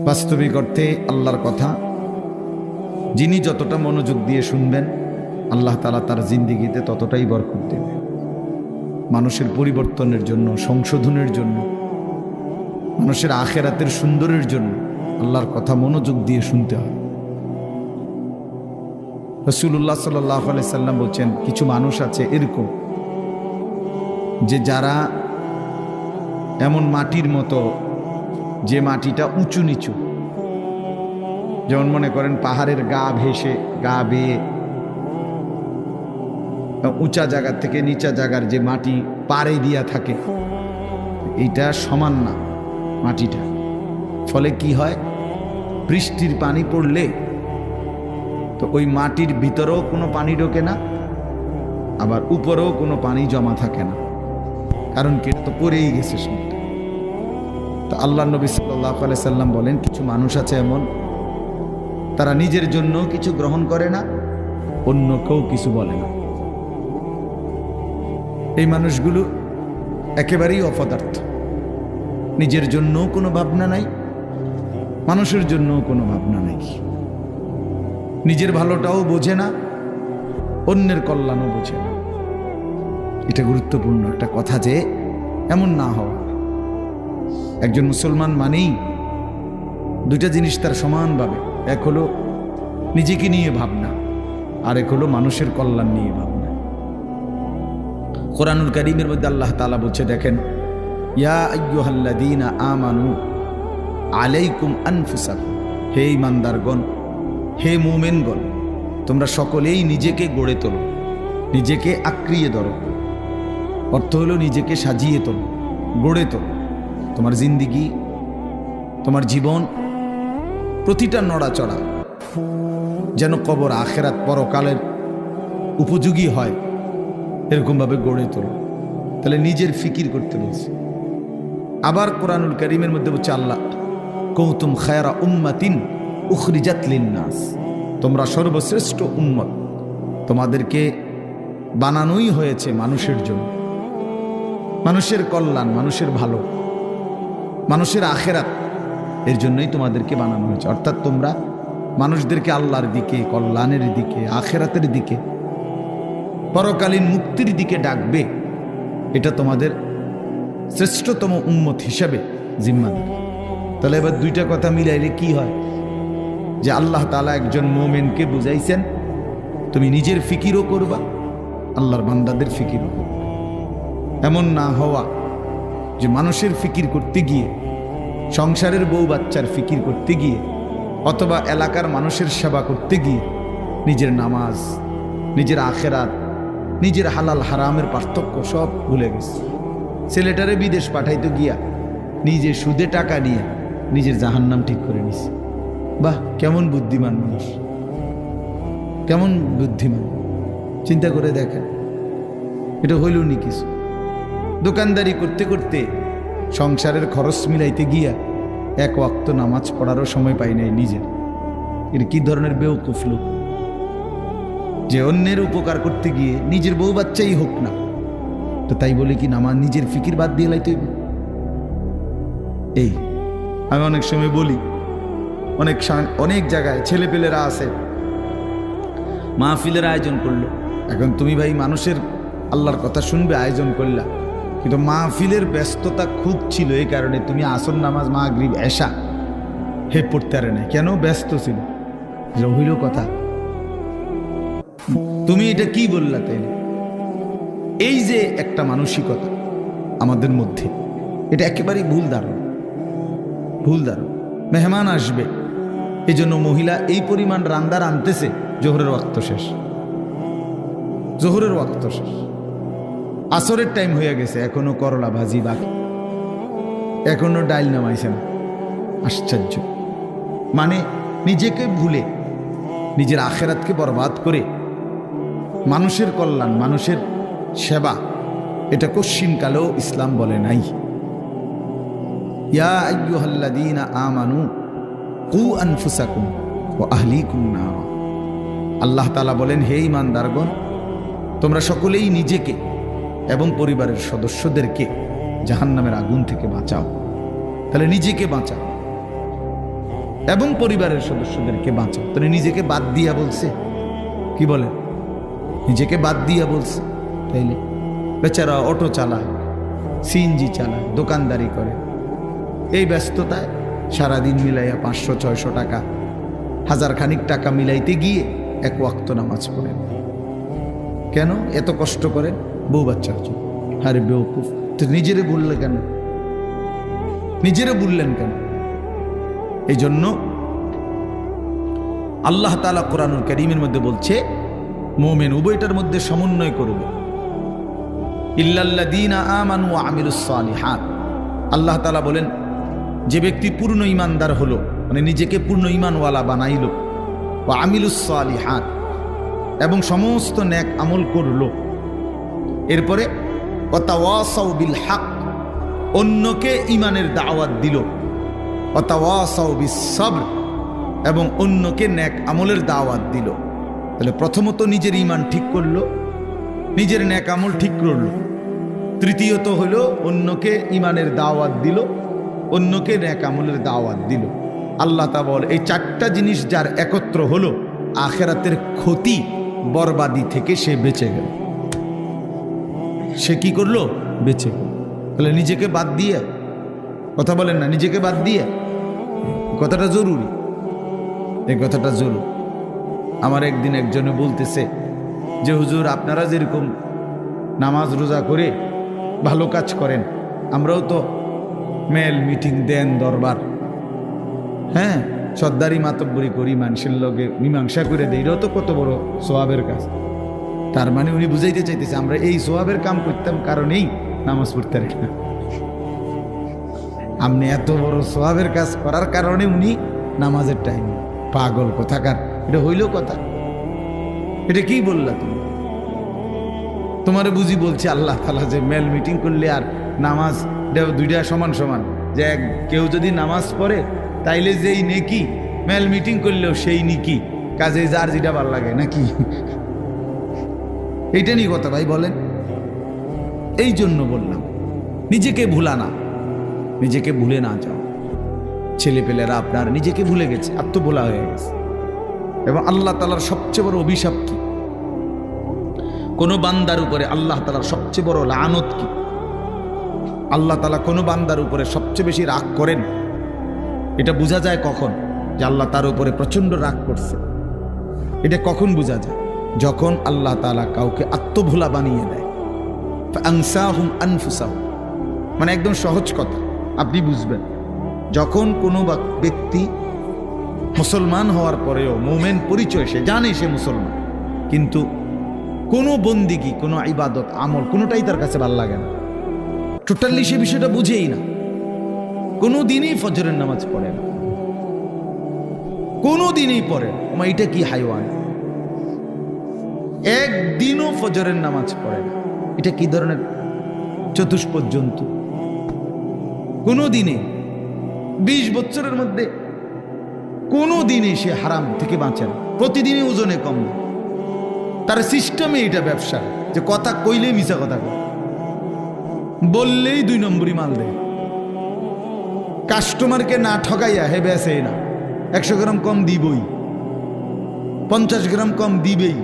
বাস্তবিক অর্থে আল্লাহর কথা যিনি যতটা মনোযোগ দিয়ে শুনবেন আল্লাহ তাআলা তার জিন্দেগিতে ততটাই বরকত দেবে। মানুষের পরিবর্তনের জন্য, সংশোধনের জন্য, মানুষের আখিরাতের সুন্দরের জন্য আল্লাহর কথা মনোযোগ দিয়ে শুনতে হয়। রাসূলুল্লাহ সাল্লাল্লাহু আলাইহি সাল্লাম বলছেন, কিছু মানুষ আছে এরকম যে যারা এমন মাটির মতো, যে মাটিটা উঁচু নিচু, যেমন মনে করেন পাহাড়ের গা ভেসে, গা বেয়ে উঁচা জায়গা থেকে নিচা জায়গার যে মাটি পাড়ে দিয়া থাকে, এইটা সমান না মাটিটা। ফলে কি হয়, বৃষ্টির পানি পড়লে তো ওই মাটির ভিতরেও কোনো পানি ঢোকে না, আবার উপরেও কোনো পানি জমা থাকে না, কারণ কি তো পড়েই গেছে সবটা। তো আল্লাহ নবী সাল্লাল্লাহু আলাইহি সাল্লাম বলেন, কিছু মানুষ আছে এমন, তারা নিজের জন্য কিছু গ্রহণ করে না, অন্য কেউ কিছু বলে না। এই মানুষগুলো একেবারেই অপদার্থ, নিজের জন্য কোনো ভাবনা নাই, মানুষের জন্য কোনো ভাবনা নাই, নিজের ভালোটাও বোঝে না, অন্যের কল্যাণও বোঝে না। এটা গুরুত্বপূর্ণ একটা কথা যে এমন না হওয়া। একজন মুসলমান মানেই দুইটা জিনিস তার সমানভাবে, এক হলো নিজেকে নিয়ে ভাবনা, আর এক হলো মানুষের কল্যাণ নিয়ে ভাবনা। কোরআনুল কারীমের মধ্যে আল্লাহ তাআলা বলছে, দেখেন, ইয়া আইয়ুহাল্লাযীনা আমানু আলাইকুম আনফুসাকুম, হে ঈমানদারগণ, হে মুমিনগণ, তোমরা সকলেই নিজেকে গড়ে তোলো, নিজেকে আঁকড়িয়ে ধরো। অর্থ হলো নিজেকে সাজিয়ে তোলো, গড়ে তোলো। তোমার জিন্দেগি, তোমার জীবন, প্রতিটা নড়াচড়া যেন কবর, আখিরাত, পরকালের উপযোগী হয়, এরকমভাবে গড়ে তোলো। তাহলে নিজের ফিকির করতে বলছে। আবার কোরআনুল কারীমের মধ্যে বলছে আল্লাহ, কুনতুম খায়রা উম্মাতিন উখরিজাত লিন-নাস, তোমরা সর্বশ্রেষ্ঠ উম্মত, তোমাদেরকে বানানোই হয়েছে মানুষের জন্য, মানুষের কল্যাণ, মানুষের ভালো, মানুষের আখিরাত, এর জন্যই তোমাদেরকে বানানো হয়েছে। অর্থাৎ তোমরা মানুষদেরকে আল্লাহর দিকে, কল্যাণের দিকে, আখিরাতের দিকে, পরকালীন মুক্তির দিকে ডাকবে। এটা তোমাদের শ্রেষ্ঠতম উম্মত হিসাবে জিম্মাদার। তাহলে এবার দুইটা কথা মিলাইলে কি হয়, যে আল্লাহ তাআলা একজন মুমিনকে বুঝাইছেন, তুমি নিজের ফিকিরও করবা, আল্লাহর বান্দাদের ফিকিরও করবা। এমন না হওয়া যে মানুষের ফিকির করতে গিয়ে, সংসারের বউ বাচ্চার ফিকির করতে গিয়ে, অথবা এলাকার মানুষের সেবা করতে গিয়ে নিজের নামাজ, নিজের আখিরাত, নিজের হালাল হারামের পার্থক্য সব ভুলে গেছে। ছেলেটারে বিদেশ পাঠাইতে গিয়া নিজে সুদে টাকা নিয়ে নিজের জাহান্নাম ঠিক করে নিছে। বাহ, কেমন বুদ্ধিমান মানুষ, কেমন বুদ্ধিমান! চিন্তা করে দেখেন, এটা হইল নি কিছু। দোকানদারি করতে করতে সংসারের খরচ মিলাইতে গিয়া এক ওয়াক্ত নামাজ পড়ারও সময় পাই নাই নিজের। এটা কি ধরনের বেওকুফ লোক, যে অন্যের উপকার করতে গিয়ে নিজের বউ বাচ্চাই হোক না, তো তাই বলে কি নামাজ, নিজের ফিকির বাদ দিয়ে লাইতে হইবে? এই আমি অনেক সময় বলি, অনেক জায়গায় ছেলেপেলেরা আছে, মাহফিলের আয়োজন করলো। এখন তুমি ভাই মানুষের আল্লাহর কথা শুনবে, আয়োজন করলা, কিন্তু মাহফিলের ব্যস্ততা খুব ছিল, এই কারণে তুমি আসর নামাজ, মাগরিব, এশা হে পড়তে পারে না। কেন? ব্যস্ত ছিল। হইল কথা, তুমি এটা কি বললা? তাইলে এই যে একটা মানসিকতা আমাদের মধ্যে, এটা একেবারেই ভুল ধারণা, ভুল ধারণা। মেহমান আসবে, এই জন্য মহিলা এই পরিমাণ রান্না রাঁধতেছে, জোহরের ওয়াক্ত শেষ, জোহরের ওয়াক্ত শেষ, আসরের টাইম হয়ে গেছে, এখনো করলা ভাজি বাকি, এখনো ডাইল নামাইছে না। আশ্চর্য! মানে নিজেকে ভুলে, নিজের আখিরাতকে বরবাদ করে মানুষের কল্যাণ, মানুষের সেবা, এটা কশ্চিনকালেও ইসলাম বলে নাই। ইয়া আইয়ুহাল্লাযীনা আমানু কু আনফুসাকুম ওয়া আহলিকুম নার, আল্লাহ তাআলা বলেন, হে ঈমানদারগণ, তোমরা সকলেই নিজেকে এবং পরিবারের সদস্যদেরকে জাহান্নামের আগুন থেকে বাঁচাও। তাহলে নিজেকে বাঁচাও, এবং পরিবারের সদস্যদেরকে বাঁচাও। তো নিজেকে বাদ দিয়া বলছে, কি বলে, নিজেকে বাদ দিয়া বলছে। তাইলে বেচারা অটো চালায়, সিএনজি চালায়, দোকানদারি করে, এই ব্যস্ততায় সারাদিন মিলাইয়া 500-600 টাকা, 1000 খানিক টাকা মিলাইতে গিয়ে এক ওয়াক্ত নামাজ পড়েন। কেন এত কষ্ট করেন? বউ বাচ্চার জন্য। আরে বেওকুফ, তো নিজেরে বললে কেন? নিজেরে বললেন কেন? এই জন্য আল্লাহ তাআলা কোরআনুল কারীমের মধ্যে বলছে মুমিন উভয়টার মধ্যে সমন্বয় করবে। ইল্লাল্লাযীনা আমানু ওয়া আমিলুস সালিহাত, আল্লাহ তাআলা বলেন যে ব্যক্তি পূর্ণ ঈমানদার হলো, মানে নিজেকে পূর্ণ ঈমানওয়ালা বানাইলো, ওয়া আমিলুস সালিহাত, এবং সমস্ত নেক আমল করলো, এরপরে ওয়া তাওয়াসাউ বিল হক, অন্যকে ঈমানের দাওয়াত দিল, ওয়া তাওয়াসাউ বিস সবর, এবং অন্যকে নেক আমলের দাওয়াত দিল। তাহলে প্রথমত নিজের ঈমান ঠিক করলো, নিজের নেক আমল ঠিক করলো, তৃতীয়ত হলো অন্যকে ঈমানের দাওয়াত দিল, অন্যকে নেক আমলের দাওয়াত দিল। আল্লাহ তাআলা বলে এই 4টা জিনিস যার একত্র হলো, আখিরাতের ক্ষতি বরবাদি থেকে সে বেঁচে গেল। সে কি করলো? বেঁচে গেল। তাহলে নিজেকে বাদ দিয়ে, কথা বলেন না, নিজেকে বাদ দিয়ে, কথাটা জরুরি, এই কথাটা জরুরি। আমার একদিন একজনে বলতেছে যে হুজুর আপনারা যেরকম নামাজ রোজা করে ভালো কাজ করেন, আমরাও তো মেল মিটিং দেন, দরবার, হ্যাঁ, সর্দারি মাতব্বরি করি, মানুষের লগে মীমাংসা করে দেই, এটাও তো কত বড় সোয়াবের কাজ। তার মানে উনি বুঝাইতে চাইতেছে আমরা এই সোয়াবের কাম করতাম কারণেই নামাজ পড়তে পারি না। আপনি এত বড় সোয়াবের কাজ করার কারণে উনি নামাজের টাইম। পাগল কোথাকার, এটা হইল কথা? এটা কি বললা তুমি? তোমারে বুঝি বলছি আল্লাহ তাআলা যে মেল মিটিং করলে আর নামাজ দুইটা সমান সমান, যে কেউ যদি নামাজ পড়ে তাইলে যেই নেকি, মেল মিটিং করলেও সেই নেকি, কাজে যার যেটা ভালো লাগে নাকি? এইটা নিয়ে কথা ভাই বলেন। এই জন্য বললাম নিজেকে ভুলা না, নিজেকে ভুলে না যাও। ছেলেপেলেরা আপনার নিজেকে ভুলে গেছে, আত্মভোলা হয়ে গেছে। এবং আল্লাহ তাআলার সবচেয়ে বড় অভিশাপ কি? কোন বান্দার উপরে আল্লাহ তাআলার সবচেয়ে বড় লানত কি? আল্লাহ তাআলা কোন বান্দার উপরে সবচেয়ে বেশি রাগ করেন, এটা বোঝা যায় কখন? যে আল্লাহ তার উপরে প্রচন্ড রাগ করছে। এটা কখন বোঝা যায়? যখন আল্লাহ তাআলা কাউকে আত্মভোলা বানিয়ে দেয়। ফাআনসাহুম আনফুসাহুম, মানে একদম সহজ কথা আপনি বুঝবেন। যখন কোনো ব্যক্তি মুসলমান হওয়ার পরেও মুমিন পরিচয়, সে জানে সে মুসলমান, কিন্তু কোনো বন্দিগি, কোনো ইবাদত আমল কোনোটাই তার কাছে ভালো লাগে না, টোটালি সে বিষয়টা বুঝেই না। কোনো দিনই ফজরের নামাজ পড়ে না, কোনো দিনই পড়ে না। এটা কি হাইওয়ান? একদিনও ফজরের নামাজ পড়ে না, এটা কি ধরনের চতুষ্পদ জন্তু? কোনো দিনে 20 বছরের মধ্যে কোনো দিনে সে হারাম থেকে বাঁচে না, প্রতিদিনই ওজনে কম। তার সিস্টেমে এটা ব্যবসা, যে কথা কইলেই মিছা কথা কয়, বললেই 2 নম্বরই মাল দেয়, কাস্টমারকে না ঠকাইয়া হে বেসে না, 100 গ্রাম কম দিবই, 50 গ্রাম কম দিবেই,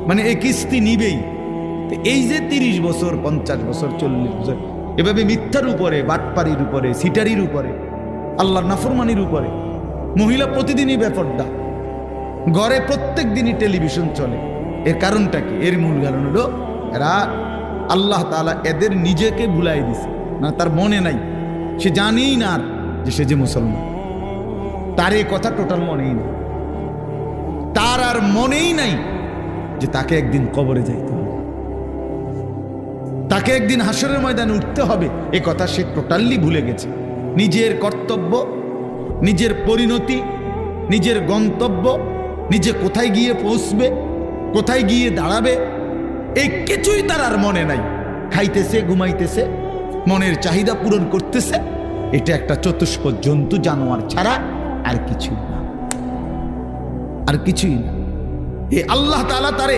মানে এই কিস্তি নিবেই। এই যে 30 বছর, 50 বছর, 40 বছর এভাবে মিথ্যার উপরে, বাটপারির উপরে, সিটারির উপরে, আল্লাহর নাফরমানির উপরে, মহিলা প্রতিদিনই বেপর্দা, ঘরে প্রত্যেক দিনই টেলিভিশন চলে। এর কারণটা কি? এর মূল কারণ হলো এরা, আল্লাহ তাআলা এদের নিজেকে ভুলাই দিছে, না তার মনে নাই, সে জানেই না আর যে সে যে মুসলমান, তার এই কথা টোটাল মনেই নাই, তার আর মনেই নাই যে তাকে একদিন কবরে যাইতে হবে, তাকে একদিন হাসরের ময়দানে উঠতে হবে। এ কথা সে টোটালি ভুলে গেছে। নিজের কর্তব্য, নিজের পরিণতি, নিজের গন্তব্য, নিজে কোথায় গিয়ে পৌঁছবে, কোথায় গিয়ে দাঁড়াবে, এই কিছুই তার আর মনে নাই। খাইতেছে, ঘুমাইতেছে, মনের চাহিদা পূরণ করতেছে। এটা একটা চতুষ্পদ জন্তু, জানোয়ার ছাড়া আর কিছুই না, আর কিছুই না। এই আল্লাহ তাআলা তারে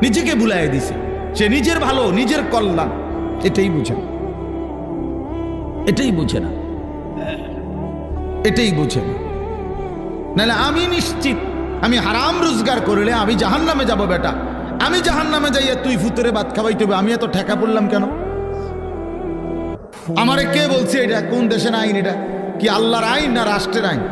নিজেকে ভুলাই দিছে। সে নিজের ভালো, নিজের কল্যাণ এটাই বুঝে না, এটাই বুঝে না। এটাই বোঝে না। নাহলে আমি নিশ্চিত আমি হারাম রোজগার করলে আমি জাহান্নামে যাব বেটা, আমি জাহান্নামে যাইয়া তুই ফুতুরে ভাত খাওয়াইতে হবে, আমি এত ঠেকা পড়লাম কেন? আমারে কে বলছে এটা? কোন দেশের আইন এটা? কি আল্লাহর আইন না রাষ্ট্রের আইন?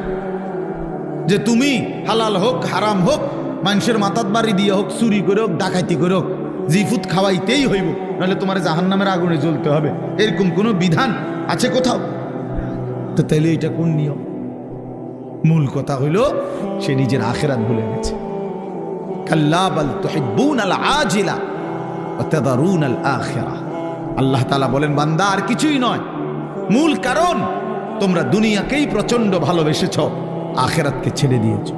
যে তুমি হালাল হোক হারাম হোক, মানুষের মাথাত বাড়ি দিয়ে হোক, চুরি করে হোক, ডাকাতি করে হোক, জিফুত খাওয়াইতেই হইব, নাহলে তোমার জাহান্নামের আগুনে জ্বলতে হবে, এরকম কোনো বিধান আছে কোথাও? তো তাইলে এটা কোন নিয়ম? মূল কথা হইল সে নিজের আখিরাত ভুলে গেছে। কাল্লা বাল তুহিব্বুনাল আজিলা ওয়া তাযারুনাল আখিরাহ। আল্লাহ তাআলা বলেন, বান্দা আর কিছুই নয়, মূল কারণ তোমরা দুনিয়াকেই প্রচন্ড ভালোবেসেছ, আখিরাতকে ছেড়ে দিয়েছ।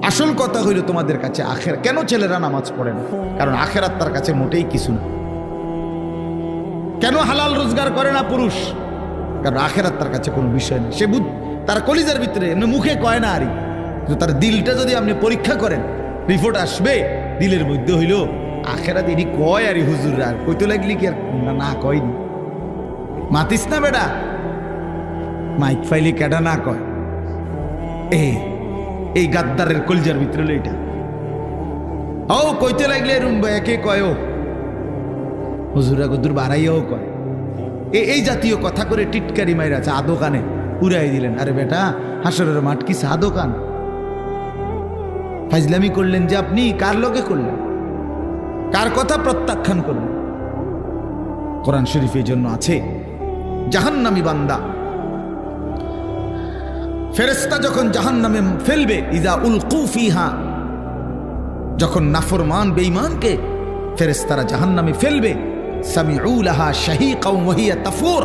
আসল কথা হইল তোমাদের কাছে আখিরাত। কেন ছেলেরা নামাজ পড়ে না? কারণ আখিরাত তার কাছে মোটেই কিছু না। কেন হালাল রোজগার করে না পুরুষ? কারণ আখিরাত তার কাছে কোনো বিষয় নেই। সে তার কলিজার ভিতরে এমনি মুখে কয় না আরই, তার দিলটা যদি আপনি পরীক্ষা করেন, রিপোর্ট আসবে দিলের মধ্যে হইল আখিরাত। এরই কয় আরই হুজুররা, আর কইতে লাগলি কি আর না কয়নি? মাতিস না বেটা, মাইক ফাইলি কেডা না কয়? এই গাদ্দারের কলিজার ভিতরে এটা ও কইতে লাগলে রুম্বা একে কয়, ও হুজুরা গদুর বাড়াইয়াও কয়। এই জাতীয় কথা করে টিটকারি মাইরা চা দোকানে উড়াই দিলেন। আরে বেটা, হাসরের মাঠ কি চা দোকান? ফাজলামি করলেন যে আপনি, কার লগে করলেন? কার কথা প্রত্যাখ্যান করলেন? কোরআন শরীফের জন্য আছে জাহান্নামী বান্দা ফেরেশতা যখন জাহান্নামে ফেলবে, ইযা উলকু ফিহা, যখন নাফরমান বেঈমানকে ফেরেশতারা জাহান্নামে ফেলবে, সামিউ লাহা শাহীকাও ওয়া হিয়া তাফুর।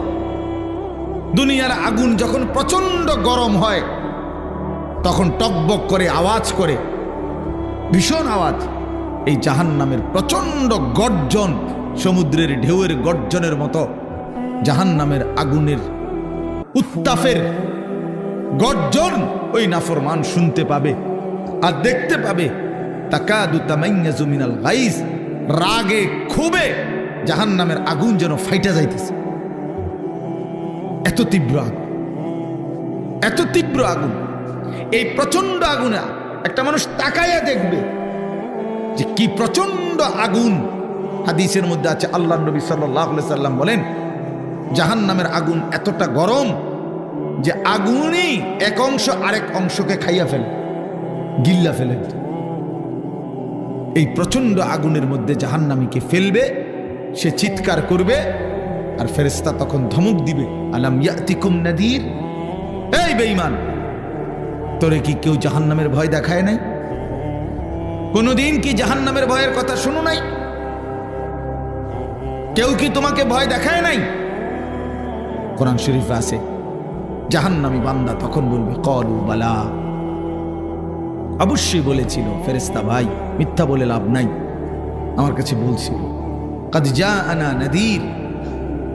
দুনিয়ার আগুন যখন প্রচন্ড গরম হয় তখন টকবক করে আওয়াজ করে, ভীষণ আওয়াজ। এই জাহান্নামের প্রচন্ড গর্জন, সমুদ্রের ঢেউয়ের গর্জনের মতো জাহান্নামের আগুনের উত্তাপের গর্জন ওই নাফরমান শুনতে পাবে আর দেখতে পাবে। তাকাদু তামাইয়াজু মিনাল গাইজ, রাগে ক্ষোভে জাহান্নামের আগুন যেন ফাইটা যাইতেছে। এত তীব্র আগুন, এত তীব্র আগুন। এই প্রচন্ড আগুনে একটা মানুষ তাকাইয়া দেখবে যে কি প্রচন্ড আগুন। হাদিসের মধ্যে আছে, আল্লাহ নবী সাল্লাল্লাহু আলাইহি সাল্লাম বলেন, জাহান্নামের আগুন এতটা গরম যে আগুনই এক অংশ আরেক অংশকে খাইয়া ফেলে, গিল্লা ফেলে। এই প্রচন্ড আগুনের মধ্যে জাহান্নামীকে ফেলবে, সে চিৎকার করবে, আর ফেরেশতা তখন ধমক দিবে, আলাম ইয়াতিকুম নাদির, এই বেঈমান, তোরে কি কেউ জাহান্নামের ভয় দেখায় নাই? কোনদিন কি জাহান্নামের ভয়ের কথা শুনো নাই? কেউ কি তোমাকে ভয় দেখায় নাই? কোরআন শরীফে আছে, জাহান্নামী বান্দা তখন বলবে, ক্বালু বালা, অবশ্যই বলেছিল ফেরেশতা ভাই, মিথ্যা বলে লাভ নাই, আমার কাছে বলছিল। কাদ জাআনা নাদির,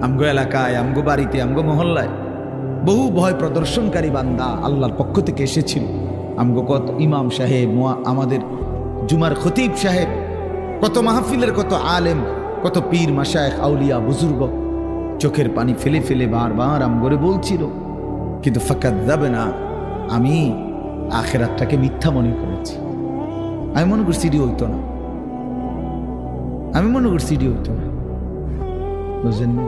আমগো এলাকায়, আমগো বাড়িতে, আমগো মহল্লায় বহু ভয় প্রদর্শনকারী বান্দা আল্লাহর পক্ষ থেকে এসেছিল। আমগো কত ইমাম সাহেব, আমাদের জুমার খতিব সাহেব, কত মাহফিলের কত আলেম, কত পীর মাশায়েখ, আউলিয়া, বুজুর্গ চোখের পানি ফেলে ফেলে বারবার আমগরে বলছিল, কিন্তু ফাকাযযাবনা, আমি আখিরাতটাকে মিথ্যা মনে করেছি। আমি মনে করছি এটি হইতো না, আমি মনে করছি এটি হইতো না। বুঝলেন না?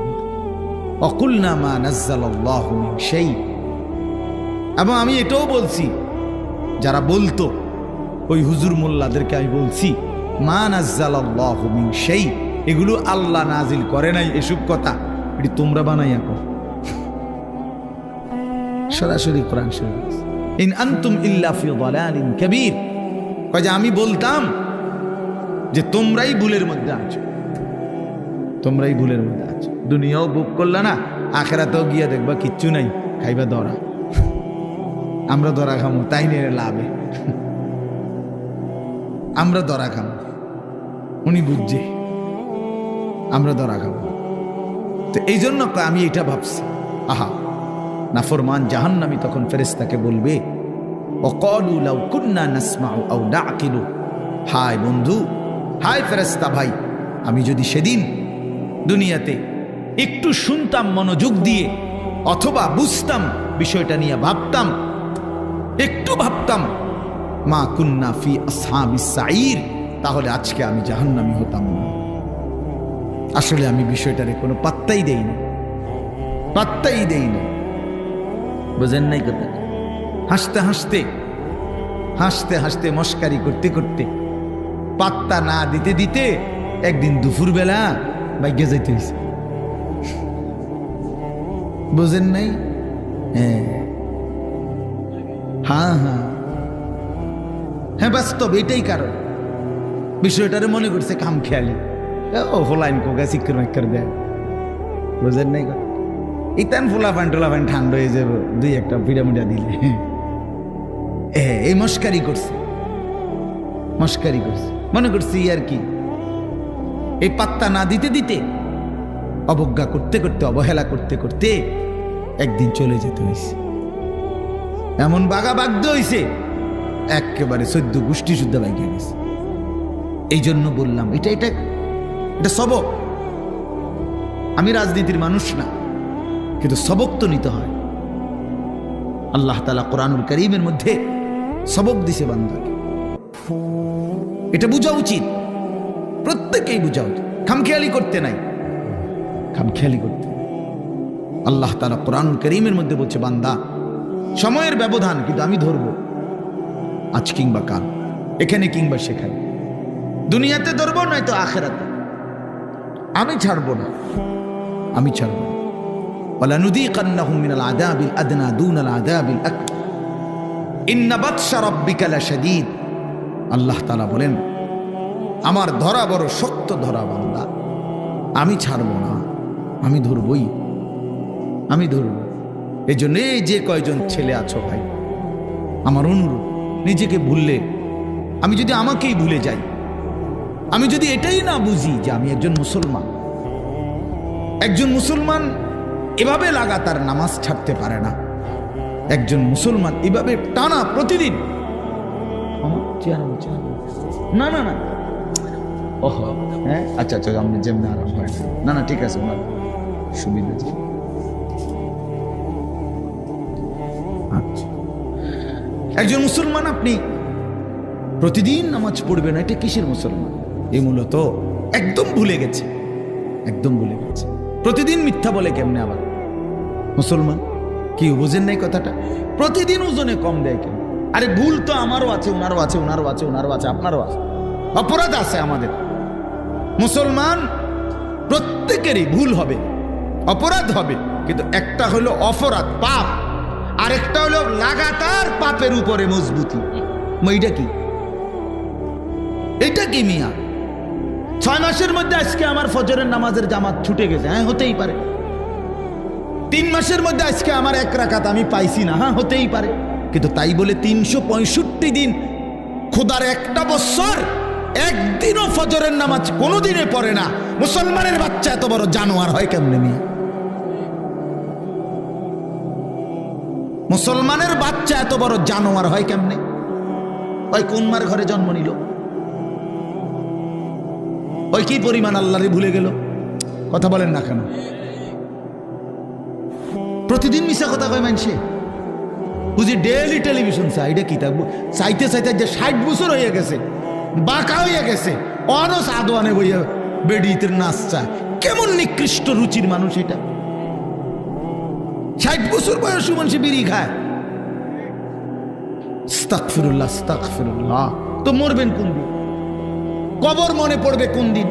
অকুলনা মা নাজ্জালাল্লাহু মিন শাই। এবং আমি এটাও বলছি, যারা বলতো ওই হুজুর মোল্লাদেরকে আমি বলছি, মা নাজ্জালাল্লাহু মিন শাই, এগুলো আল্লাহ নাজিল করে নাই, এসব কথা এটি তোমরা বানাইয়া কর। সরাসরি কোরআন শরীফ, ইন আনতুম ইল্লা ফি যালালিন কাবীর, কয় যে আমি বলতাম যে তোমরাই ভুলের মধ্যে আছো, তোমরাই ভুলের মধ্যে আছো। দুনিয়াও বুক করলা না, আখিরাতেও গিয়া দেখবা কিচ্ছু নাই, খাইবা ধরা। আমরা ধরা খামো, তাই নিয়ে লাভে আমরা ধরা খামো, উনি বুঝছে আমরা ধরা খাবো। তো এই জন্য আমি এটা ভাবছি, আহা, নাফরমান জাহান্নামী তখন ফেরেশতাকে বলবে, ওয়াকালু লাউ কুন্না নাসমাউ আও নাআকিলু, হায় বন্ধু, হায় ফেরেশতা ভাই, আমি যদি সেদিন দুনিয়াতে একটু শুনতাম মনোযোগ দিয়ে, অথবা বুঝতাম বিষয়টা নিয়ে ভাবতাম, একটু ভাবতাম, মা কুন্না ফি আসহাবিস সাঈর, তাহলে আজকে আমি জাহান্নামী হতাম না। আসলে আমি বিষয়টারে কোনো পাত্তাই দেইনি, পাত্তাই দেইনি। বুঝেন নাই কথা? হাসতে হাসতে হাসতে হাসতে মস্কারি করতে করতে পাত্তা না দিতে দিতে একদিন দুপুরবেলা বাইকে যাইতে হয়েছে। বুঝেন নাই? হ্যাঁ হ্যাঁ হ্যাঁ, বাস্তব এটাই কারণ। বিষয়টারে মনে করছে কাম খেয়ালি, ও ফোলাইন কোকা চিক্কর মাক্কর দেয়। বুঝেন নাই? ইতান ফোলা ফান টোলা ফান ঠান্ডা হয়ে যাবো দুই একটা পিড়ামিডা দিলে। এই মস্কারি করছে, মস্কারি করছে, মনে করছি আর কি। এই পাত্তা না দিতে দিতে, অবজ্ঞা করতে করতে, অবহেলা করতে করতে একদিন চলে যেতে হয়েছে। এমন বাগা বাগ্ধ হয়েছে, একেবারে 14 গোষ্ঠী শুদ্ধ বাইকে গেছে। এই জন্য বললাম এটা এটা এটা সবক। আমি রাজনীতির মানুষ না, কিন্তু সবক তো নিতে হয়। আল্লাহ তাআলা কোরআনুল কারীমের মধ্যে সবক দিছে বান্দাকে, এটা বোঝা উচিত, প্রত্যেকেই বোঝা উচিত। খামখেয়ালি করতে নাই, খামখেয়ালি করতে। আল্লাহ তাআলা কোরআনুল কারীমের মধ্যে বলছে, বান্দা সময়ের ব্যবধান, কিন্তু আমি ধরবো আজ কিংবা কাল, এখানে কিংবা সেখানে, দুনিয়াতে ধরবো নয়তো আখিরাতে। আমি ছাড়বো না, আমি ছাড়বো না। ওয়ালানুযীকান্নাহুম মিনাল আযাবিল আদনা দুনাল আযাবিল আকবার ইন্না বাতশা রাব্বিকা লাশাদীদ। আল্লাহ তাআলা বলেন, আমার ধরা বড় শক্ত ধরা বান্দা, আমি ছাড়বো না, আমি ধরবই, আমি ধরব। এই জন্য এই যে কয়জন ছেলে আছো ভাই, আমার অনুরোধ, নিজেকে ভুললে, আমি যদি আমাকেই ভুলে যাই, আমি যদি এটাই না বুঝি যে আমি একজন মুসলমান, একজন মুসলমান এভাবে লাগাতার নামাজ ছাড়তে পারে না, একজন মুসলমান এভাবে টানা প্রতিদিন, না না না, ওহ হ্যাঁ আচ্ছা আচ্ছা, আমি যেমন আরাম হয় না, না ঠিক আছে, ওনার সুবিধা। আচ্ছা, একজন মুসলমান আপনি প্রতিদিন নামাজ পড়বে না, এটা কিসের মুসলমান? এই মূলত একদম ভুলে গেছে, একদম ভুলে গেছে। প্রতিদিন মিথ্যা বলে কেমনে আবার মুসলমান? কি বুঝেন নাই কথাটা? প্রতিদিন ওজনে কম দেয় কেন? আরে ভুল তো আমারও আছে, ওনারও আছে, ওনারও আছে, ওনারও আছে, আপনারও আছে, অপরাধ আছে আমাদের। মুসলমান প্রত্যেকেরই ভুল হবে, অপরাধ হবে, কিন্তু একটা হলো অপরাধ পাপ, আর একটা হলো লাগাতার পাপের উপরে মজবুতি। এইটা কি? এটা কি মিয়া? 6 মাসের মধ্যে আজকে আমার ফজরের নামাজের জামাত ছুটে গেছে, হ্যাঁ হতেই পারে। 3 মাসের মধ্যে আজকে আমার 1 রাকাত আমি পাইছি না, হ্যাঁ হতেই পারে। কিন্তু তাই বলে 365 দিন, খোদার একটা বছর একদিনও ফজরের নামাজ কোনোদিনে পড়ে না মুসলমানের বাচ্চা এত বড় জানোয়ার হয় কেমনে মিয়া? মুসলমানের বাচ্চা এত বড় জানোয়ার হয় কেমনে? ওই কোন মার ঘরে জন্ম নিল? ওই কি পরিমাণ আল্লাহরে ভুলে গেল? কথা বলেন না কেন? প্রতিদিন মিশা কথা কয় মানুষে, বুঝি ডেইলি টেলিভিশন চাই, এটা কি থাকবো? চাইতে চাইতে যে 60 বছর হয়ে গেছে, বাঁকা হয়ে গেছে, অনস আদোয়ানে বইয়া বেডিতে নাচ চায়। কেমন নিকৃষ্ট রুচির মানুষ এটা! 60 বছর বয়সী মানুষ বিড়ি খায়। আস্তাগফিরুল্লাহ, আস্তাগফিরুল্লাহ। তো মরবেন কোন দিন? কবর মনে পড়বে কোন দিন?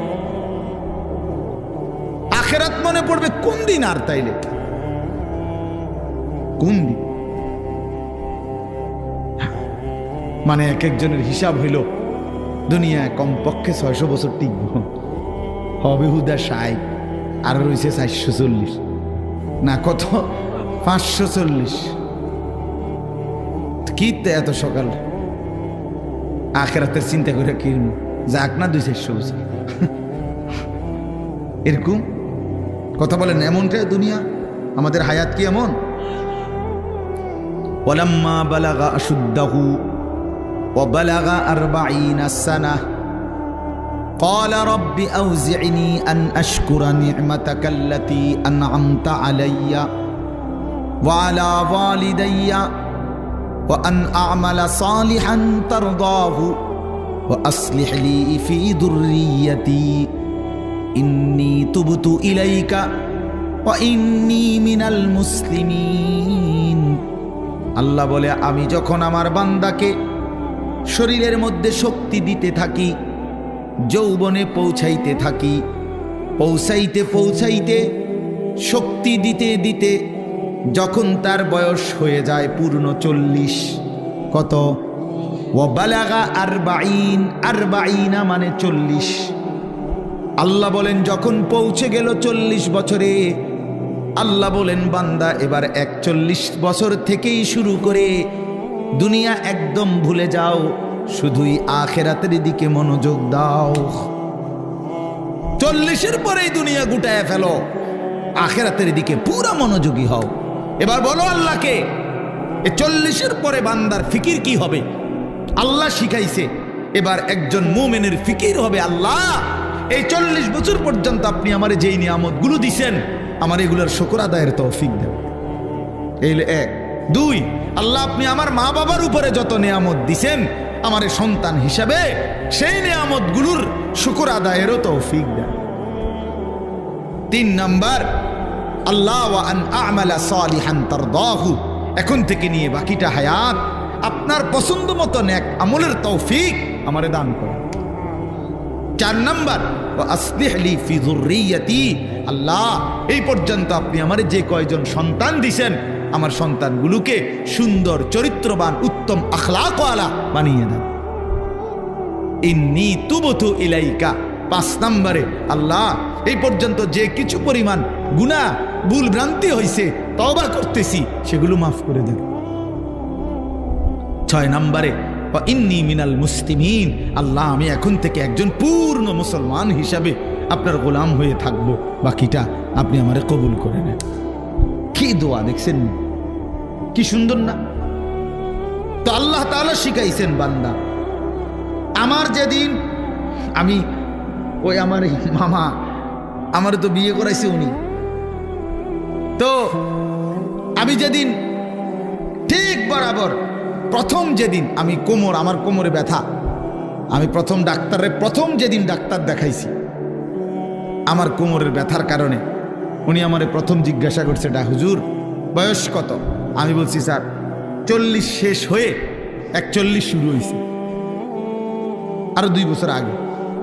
আখিরাত মনে পড়বে কোন দিন? আর তাইলে কোন দিন? মানে এক একজনের হিসাব হইল দুনিয়ায় কমপক্ষে 600 বছর টিকব, হবে হুদা 60, আর রয়েছে 440 না কত 540। কি এত সকাল আখিরাতের চিন্তা করে কি যাক না 200-400 বছর এরকম কথা বলেন। এমনটাই দুনিয়া, আমাদের হায়াত কি এমন? ওয়ালাম্মা বালাগা আশুদ্দাহু ওয়া বালাগা 40 সানাহ قال رب أوزعني أن أشكر نعمتك التي أنعمت علي وعلى والدي وأن أعمل صالحا ترضاه وأصلح لي في ذريتي إني تبت إليك وإني من المسلمين। আল্লাহ বলে, আমি যখন আমার বান্দাকে শরীরের মধ্যে শক্তি দিতে থাকি, যৌবনে পৌঁছাইতে থাকি, পৌঁছাইতে পৌঁছাইতে শক্তি দিতে দিতে যখন তার বয়স হয়ে যায় পূর্ণ 40, কত? ওয়াবালাগা আরবাঈন, আরবাঈনা মানে 40। আল্লাহ বলেন যখন পৌঁছে গেল 40 বছরে, আল্লাহ বলেন বান্দা এবার 41 বছর থেকেই শুরু করে দুনিয়া একদম ভুলে যাও, শুধুই আখিরাতের দিকে মনোযোগ দাও। 40-এর পরেই দুনিয়া গুটায় ফেলো, আখিরাতের দিকে পুরা মনোযোগী হও। এবার বলো আল্লাহকে, এই 40-এর পরে বান্দার ফিকির কি হবে? আল্লাহ শিখাইছে এবার একজন মুমিনের ফিকির হবে, আল্লাহ এই 40 বছর পর্যন্ত আপনি আমারে যেই নিয়ামতগুলো দিছেন, আমার এগুলোর শুকর আদায়ের তৌফিক দেন। এই 1। 2, আল্লাহ আপনি আমার মা বাবার উপরে যত নিয়ামত দিছেন, আমার সন্তান হিসাবে সেই নিয়ামতগুলোর শুকর আদায়েরও তৌফিক দেন। 3 নাম্বার, আল্লাহ ওয়া আন আ'মালা সালিহান তারদাহু, এখন থেকে নিয়ে বাকিটা হায়াত আপনার পছন্দ মতো নেক আমলের তৌফিক আমারে দান করেন। 4 নাম্বার, ওয়া আসলিহ লি ফি যুররিয়াতি, আল্লাহ এই পর্যন্ত আপনি আমারে যে কয়জন সন্তান দিছেন, আমার সন্তানগুলোকে সুন্দর চরিত্রবান উত্তম আখলাকওয়ালা বানিয়ে দেন। ইন্নী তুবতু ইলাইকা, 5 নম্বরে, আল্লাহ এই পর্যন্ত যে কিছু পরিমাণ গুনাহ ভুল ভ্রান্তি হয়েছে, তওবা করতেছি, সেগুলো মাফ করে দেন। 6 নম্বরে, ইন্নী মিনাল মুসলিমিন, আল্লাহ আমি এখন থেকে একজন পূর্ণ মুসলমান হিসাবে আপনার গোলাম হয়ে থাকব, বাকিটা আপনি আমারে কবুল করে নেন। কি দোয়া দেখছেন, কি সুন্দর না? তো আল্লাহ তাআলা শিখাইছেন বান্দা, আমার যেদিন আমি ওই আমার মামা আমার তো বিয়ে করাইছে উনি, তো আমি যেদিন ঠিক বরাবর প্রথম যেদিন আমি আমার কোমরে ব্যথা, আমি প্রথম যেদিন ডাক্তার দেখাইছি আমার কোমরের ব্যথার কারণে, উনি আমারে প্রথম জিজ্ঞাসা করছে, হুজুর বয়স কত? আমি বলছি স্যার 40 শেষ হয়ে 41 শুরু হয়েছে, আরো 2 বছর আগে।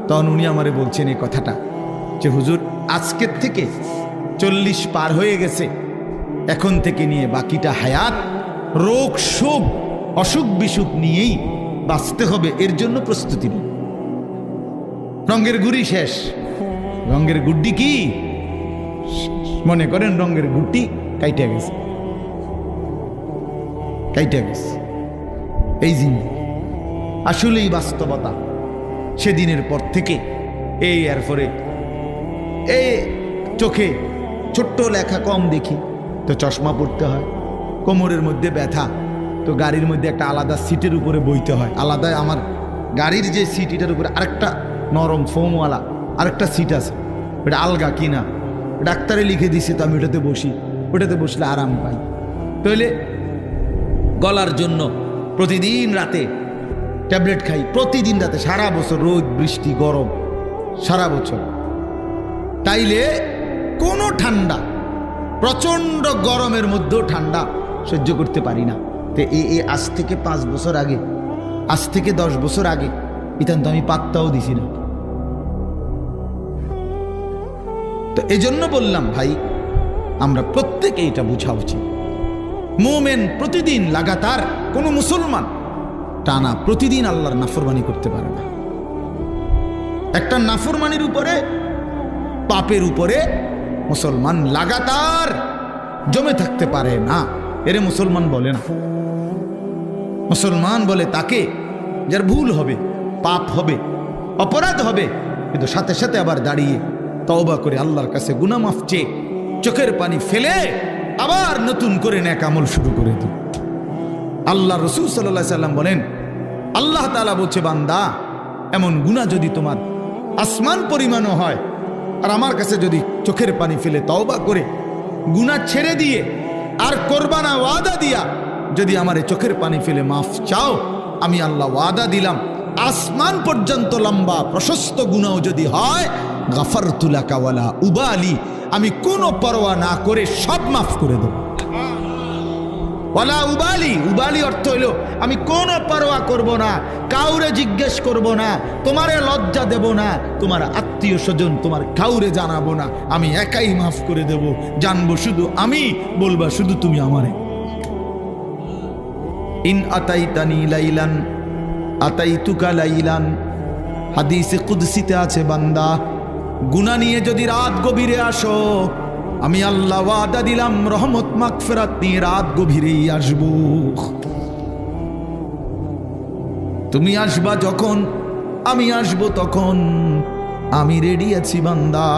তখন উনি আমারে বলছেন এই কথাটা যে হুজুর আজকের থেকে 40 পার হয়ে গেছে, এখন থেকে নিয়ে বাকিটা হায়াত রোগ শোক অসুখ বিসুখ নিয়েই বাঁচতে হবে, এর জন্য প্রস্তুতি নিন। রঙের গুড়ি শেষ, রঙের গুড্ডি কি মনে করেন? রঙের গুড্ডি কাইটে গেছে, এই জিনিস আসলেই বাস্তবতা। সেদিনের পর থেকে এরপরে চোখে ছোট্ট লেখা কম দেখি, তো চশমা পড়তে হয়। কোমরের মধ্যে ব্যথা, তো গাড়ির মধ্যে একটা আলাদা সিটের উপরে বইতে হয়, আলাদা আমার গাড়ির যে সিট এটার উপরে আরেকটা নরম ফোমওয়ালা আরেকটা সিট আছে, ওটা আলগা কিনা ডাক্তারে লিখে দিছে, তো আমি ওটাতে বসি, ওটাতে বসলে আরাম পাই। তাহলে গলার জন্য প্রতিদিন রাতে ট্যাবলেট খাই, প্রতিদিন রাতে, সারা বছর রোদ বৃষ্টি গরম সারা বছর। তাইলে কোনো ঠান্ডা, প্রচন্ড গরমের মধ্যেও ঠান্ডা সহ্য করতে পারি না। তো আজ থেকে 5 বছর আগে, আজ থেকে 10 বছর আগে ইতান তো আমি পাত্তাও দিছি না। তো এজন্য বললাম ভাই, আমরা প্রত্যেকে এটা বোঝা উচিত। মুমিন প্রতিদিন লাগাতার, কোন মুসলমান টানা প্রতিদিন আল্লাহর নাফরমানি করতে পারে না। একটা নাফরমানির উপরে, পাপের উপরে মুসলমান লাগাতার জমে থাকতে পারে না, এরে মুসলমান বলে না। মুসলমান বলে তাকে যার ভুল হবে, পাপ হবে, অপরাধ হবে, কিন্তু সাথে সাথে আবার দাঁড়িয়ে তওবা করে আল্লাহর কাছে গুনাহ মাফ চেয়ে চোখের পানি ফেলে আবার নতুন করে নেক আমল শুরু করে দিই। আল্লাহ রাসূল সাল্লাল্লাহু আলাইহি সাল্লাম বলেন, আল্লাহ তাআলা বলছে, বান্দা এমন গুনাহ যদি তোমার আসমান পরিমাণও হয়, আর আমার কাছে যদি চোখের পানি ফেলে তওবা করে গুনাহ ছেড়ে দিয়ে আর করবা না ওয়াদা দিয়া যদি আমারে চোখের পানি ফেলে মাফ চাও, আমি আল্লাহ ওয়াদা দিলাম আসমান পর্যন্ত লম্বা প্রশস্ত গুনাহ যদি হয়, গাফারতু লাকা ওয়ালা উবালি, আমি কোনো পরোয়া না করে সব মাফ করে দেব। ওয়ালা উবালি, উবালি অর্থ হইল আমি কোনো পরোয়া করব না, কাউরে জিজ্ঞেস করব না, তোমারে লজ্জা দেব না, তোমার আত্মীয় স্বজন তোমার কাউরে জানাবো না, আমি একাই মাফ করে দেব, জানবো শুধু আমি, বলবা শুধু তুমি আমারে। ইন আতাইতানি লাইলান আতাইতুকা লাইলান, হাদিসে কুদসিতে আছে, বান্দা গুনাহ নিয়ে যদি রাত গভীরে আসো, আমি আল্লাহ ওয়াদা দিলাম রহমত মাগফিরাত নিয়ে রাত গভীরেই আসব। তুমি আসবা যখন, আমি আসব তখন, আমি রেডি আছি বান্দা।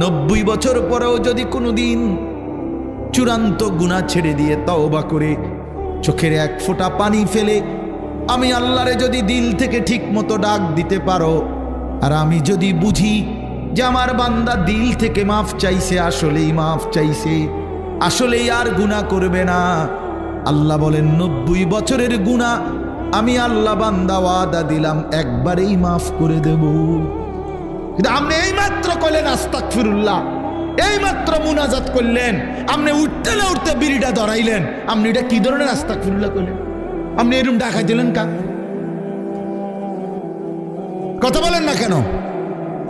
90 বছর পরেও যদি কোনোদিন চূড়ান্ত গুনাহ ছেড়ে দিয়ে তওবা করে চোখের এক ফোঁটা পানি ফেলে আমি আল্লাহরে যদি দিল থেকে ঠিক মতো ডাক দিতে পারো, আর আমি যদি বুঝি যে আমার বান্দা দিল থেকে মাফ চাইছে, আসলেই মাফ চাইছে, আসলেই আর গুনাহ করবে না, আল্লাহ বলেন 90 বছরের গুনাহ আমি আল্লাহ বান্দা ওয়াদা দিলাম একবারেই মাফ করে দেব। কিন্তু আপনি এই মাত্র কইলেন আস্তাগফিরুল্লাহ, এই মাত্র মুনাজাত করলেন, আপনি উঠতে না উঠতে বিড়িটা ধরাইলেন, আপনি এটা কি ধরনের আস্তাগফিরুল্লাহ কইলেন? আপনি এরকম ডাকাই দিলেন কা? কথা বলেন না কেন?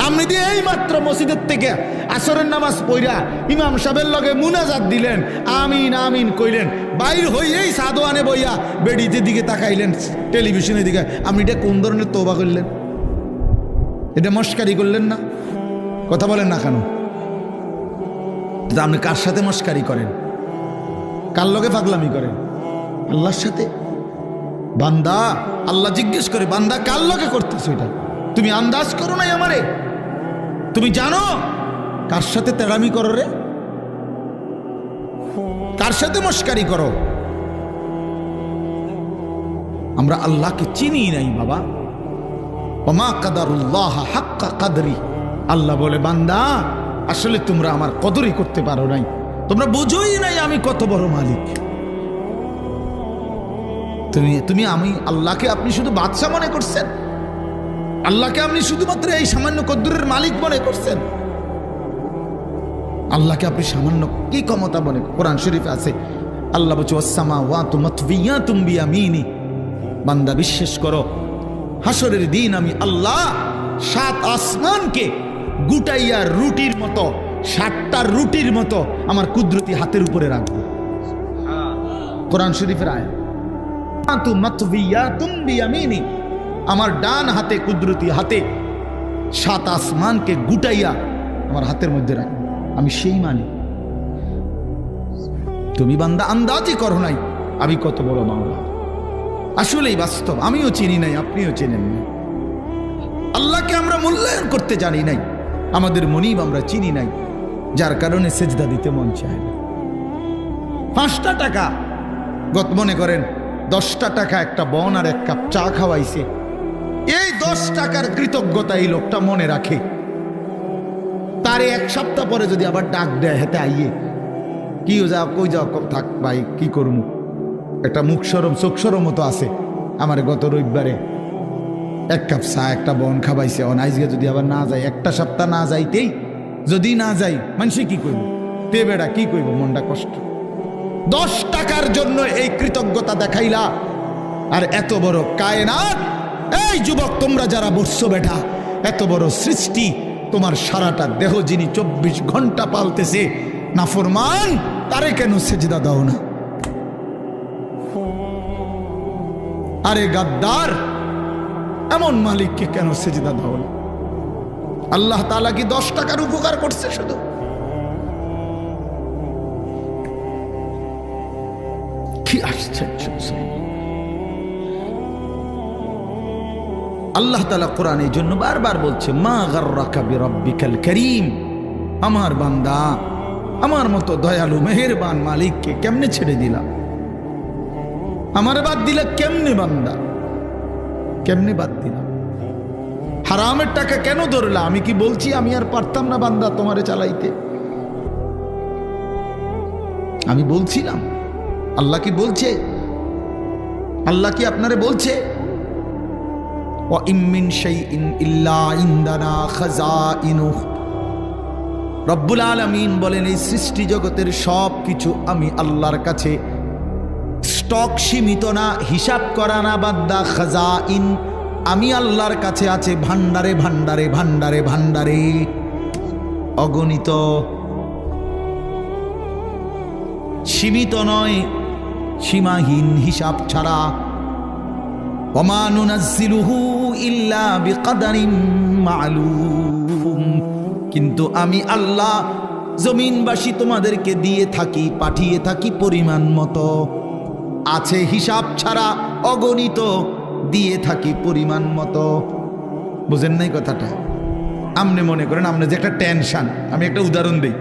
আপনি দিয়ে এই মাত্র মসজিদের থেকে আসরের নামাজ পড়া ইমাম সাহেবের লগে মুনাজাত দিলেন, আমিন আমিন কইলেন, বাইর হইয়েই সাদওয়ানে বইয়া বেডিতে দিকে তাকাইলেন, টেলিভিশনের দিকে, আপনি এটা কোন ধরনের তওবা করলেন? এটা মস্কারি করলেন না? কথা বলেন না কেন? আপনি কার সাথে মস্কারি করেন? কার লগে পাগলামি করেন? আল্লাহর সাথে। বান্দা আল্লাহ জিজ্ঞেস করে, বান্দা কার লগে করতেছ এটা? তুমি আন্দাজ করো নাই আমারে? তুমি জানো কার সাথে তেড়ামি করো রে? কার সাথে মস্কারি করো? আমরা আল্লাহকে চিনি নাই বাবা। ওমা কাদারুল্লাহ হাক্কা কাদরি, আল্লাহ বলে বান্দা আসলে তোমরা আমার কদরই করতে পারো নাই, তোমরা বুঝোই নাই আমি কত বড় মালিক। তুমি আমি আল্লাহকে আপনি শুধু বাদশা মনে করছেন, আল্লাহকে আপনি শুধুমাত্র এই সামান্য কদ্দুরের মালিক মনে করছেন, আল্লাহকে আপনি সামান্য কি ক্ষমতা মনে? কোরআন শরীফে আছে আল্লাহ বলছে ওয়াসসামাওয়াতু মাতবিয়াতুম বিয়ামিনি, বান্দা বিশ্বাস করো হাসরের দিন আমি আল্লাহ 7 আসমানকে গুটাইয়া রুটির মতো, 7টা রুটির মতো আমার কুদরতি হাতের উপরে রাখবো। কোরআন শরীফের আয়াত, মাতবিয়াতুম বিয়ামিনি, আমার ডান হাতে কুদরতি হাতে 7 আসমানকে গুটাইয়া আমার হাতের মধ্যে রাখবো, আমি সেই মালিক। তুমি বান্দা আন্দাজই করো নাই আমি কত বড় মাওলা। আসলেই বাস্তব, আমিও চিনি নাই, আপনিও চেনেন না। আল্লাহকে আমরা মূল্যায়ন করতে জানি নাই, আমাদের মনিব আমরা চিনি নাই, যার কারণে সেজদা দিতে মন চায় না। 5টা টাকা, মনে করেন 10টা টাকা একটা বন আর 1 কাপ চা খাওয়াইছে, এই 10 টাকার কৃতজ্ঞতা এই লোকটা মনে রাখে, তারে 1 সপ্তাহ পরে যদি আবার ডাক দেয় হেতে আইয়ে, কি যাও কই যাও, থাক ভাই কি করবো, একটা মুখ সরম চোখ সরম মতো আছে, আমার গত রবিবারে 1 কাপ চা একটা বন খাওয়াইছে, আজকে যদি আবার না যায়, একটা সপ্তাহ না যাইতেই যদি না যাই, মানুষে কি করবো, তে বেড়া কি করব, মনটা কষ্ট। 10 টাকার জন্য এই কৃতজ্ঞতা দেখাইলা, আর এত বড় কায়নাত, এই যুবক তোমরা যারা বসছো বেটা, এত বড় সৃষ্টি, তোমার সারাটা দেহ যিনি 24 ঘন্টা পালতেছে, নাফরমান তারে কেন সেজদা দাও না? আরে গাদ্দার, এমন মালিককে কেন সেজদা দাও না? আল্লাহ তাআলা কি 10 টাকার উপকার করছে শুধু? কি আশ্চর্য! আল্লাহ তাআলা কোরআনে এই জন্য বারবার বলছে, মা গাররাকা বিরাব্বিকাল কারীম, আমার বান্দা আমার মতো দয়ালু মেহেরবান মালিককে কেমনে ছেড়ে দিলা? আমার বাদ দিলা কেমনে বান্দা? কেমনে বাদ দিলা? হারামের টাকা কেন ধরলা? আমি কি বলছি আমি আর পারতাম না বান্দা তোমারে চালাইতে? আমি বলছিলাম। আল্লাহ কি বলছে? আল্লাহ কি আপনারে বলছে ওয়া ইম মিন শাইইন ইল্লা ইনদানা খাযাইনুহু? রব্বুল আলামিন বলেন এই সৃষ্টি জগতের সব কিছু আমি আল্লাহর কাছে স্টক সীমিত না, হিসাব করা না, বাদ্দা খাযাইন আমি আল্লাহর কাছে আছে ভান্ডারে ভান্ডারে ভান্ডারে ভান্ডারে, অগণিত, সীমিত নয়, সীমাহীন, হিসাব ছাড়া। ওমা নুনাজ্জিলুহু ইল্লা বিকদারিন মা'লুম, কিন্তু আমি আল্লাহ জমিনবাসী তোমাদেরকে দিয়ে থাকি, পাঠিয়ে থাকি পরিমাণ মতো, আছে হিসাব ছাড়া, অগণিত, দিয়ে থাকি পরিমাণ মতো। বুঝেন নাই কথাটা? আপনি মনে করেন আপনার যে একটা টেনশন, আমি একটা উদাহরণ দিই,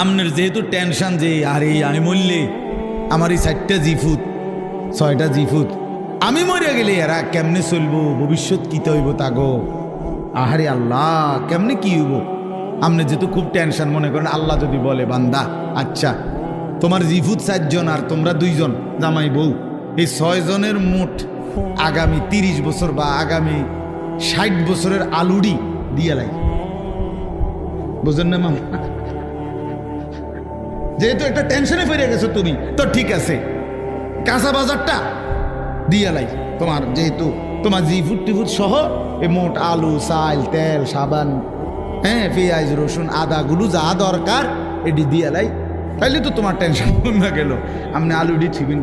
আপনার যেহেতু টেনশন যে আরে আমি মরলে আমার এই 4টা জিফুত 6টা জিফুত, আমি মরে গেলে এরা কেমনে চলবো, ভবিষ্যৎ কিতে হইব তাগো, আহারে আল্লাহ কেমনে কি হইব। আপনি যেহেতু খুব টেনশন, মনে করেন আল্লাহ যদি বলে বান্দা আচ্ছা তোমার জিফুত 4 জন আর তোমরা 2 জন জামাই বউ, এই 6 জনের মোট আগামী 30 বছর বা আগামী 60 বছরের আলুডি দিয়ে লাই। বুঝেন না মামা? যেহেতু একটা টেনশনে ফিরে গেছো তুমি, তো ঠিক আছে কাঁচা বাজারটা দিয়ে লাই তোমার, যেহেতু তোমার জিফুট টিফুট সহ এই মোট আলু, চাল, তেল, সাবান, হ্যাঁ পেঁয়াজ, রসুন, আদাগুলো যা দরকার এটি দিয়ে লাই, তাইলে তো তোমার টেনশন কমে গেল। আপনি আলুডি ঠিবিন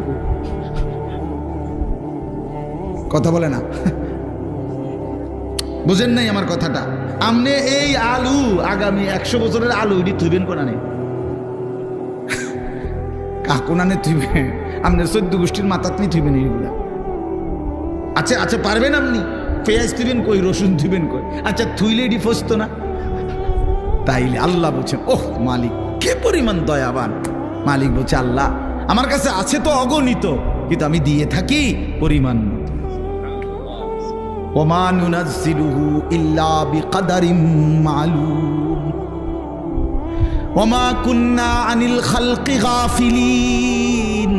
কথা বলে না, বুঝেন নাই আমার কথাটা? আপনি এই আলু আগামী 100 বছরের আলু এটি থুইবেন কোনা নেই, কাকুনানে থুইবেন, আপনার 14 গোষ্ঠীর মাথাত নিয়ে থুইবেন এইগুলা। আচ্ছা আচ্ছা পারবেন আপনি? পেঁয়াজ থুইবেন কই, রসুন থুইবেন কই? আচ্ছা থুইলে এটি ফসতো না? তাইলে আল্লাহ বলছেন ওহ মালিক কে পরিমাণ দয়াবান। মালিক বলছে আল্লাহ আমার কাছে আছে তো অগণিত, কিন্তু আমি দিয়ে থাকি পরিমাণ মতো। ওমা নুনাজ্জিলুহু ইল্লা বিকদারিন মা'লুম ওমা কুন্না আনিল খালকি গাফিলিন।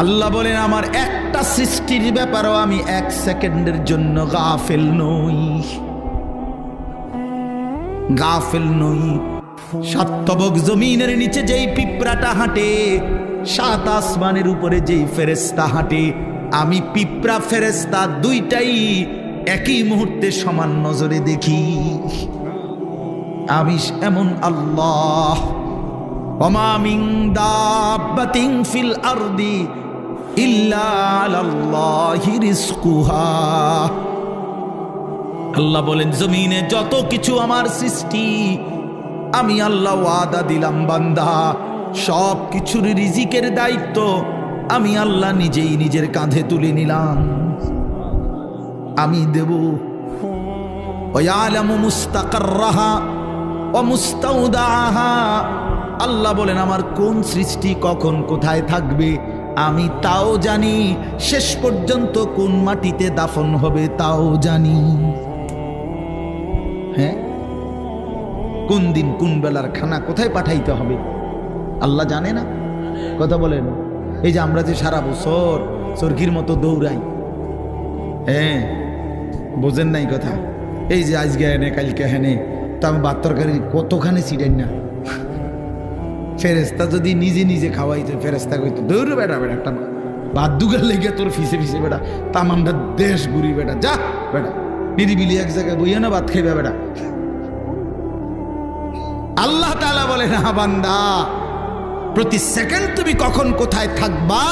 আল্লাহ বলেন আমার একটা সৃষ্টির ব্যাপারেও আমি 1 সেকেন্ডের জন্য গাফেল নই, গাফেল নই। 7 তবক জমিনের নিচে যেই পিঁপড়াটা হাঁটে, 7 আসমানের উপরে যেই ফেরেশতা হাঁটে, আমি পিঁপড়া ফেরেশতা দুইটাই একই মুহূর্তে সমান নজরে দেখি। আমি এমন আল্লাহ। ওমা মিন দাব্বাতিন ফিল আরদি ইল্লা আলাল্লাহি রিজকুহা। আল্লাহ বলেন জমিনে যত কিছু আমার সৃষ্টি, আমি আল্লাহ ওয়াদা দিলাম বান্দা সব কিছুর রিজিকের দায়িত্ব আমি আল্লাহ নিজেই নিজের কাঁধে তুলে নিলাম, আমি দেব। ওয়ালামু মুস্তাকাররাহা ওয়া মুস্তাউদাহা। আল্লাহ বলেন আমার কোন সৃষ্টি কখন কোথায় থাকবে আমি তাও জানি, শেষ পর্যন্ত কোন মাটিতে দাফন হবে তাও জানি। হ্যাঁ, কোন দিন কোন বেলার খানা কোথায় পাঠাইতে হবে আল্লাহ জানে না? কথা বলেন। এই যে আমরা যে সারা বছর চরকির মতো দৌড়াই, হ্যাঁ বোঝেন নাই কথা? এই যে আজকে হেনে কালকে হেনে, তা আমি ভাত তরকারি কতখানি ছিটাই না। ফেরেস্তা যদি নিজে নিজে খাওয়াইতো, ফেরেস্তা কইতো দৌড় বেটা বেটা একটা ভাত দুগার লেগে তোর ফিসে ফিসে বেটা তামামটা দেশ ঘুরি বেটা, যা বেটা নিরিবিলি এক জায়গায় বইয়া না ভাত খাইবা বেটা। আল্লাহ তাআলা বলে না বান্দা প্রতি সেকেন্ড তুমি কখন কোথায় থাকবা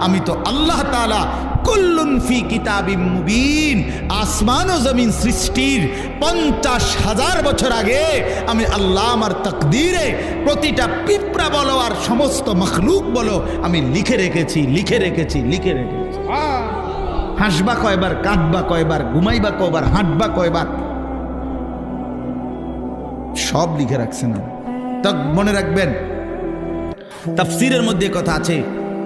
আমি তো আল্লাহ তাআলা কুল্লুন ফি কিতাবিম মুবিন। আসমান ও জমিন সৃষ্টির 50,000 বছর আগে আমি আল্লাহ আমার তাকদীরে প্রতিটা পিঁপড়া বলো আর সমস্ত মখলুক বলো আমি লিখে রেখেছি, লিখে রেখেছি, লিখে রেখেছি। হাসবা কয়বার, কাঁদবা কয়বার, ঘুমাইবা কয়বার, হাঁটবা কয়বার, সব লিখে রাখছেন। তা মনে রাখবেন তাফসীরের মধ্যে কথা আছে,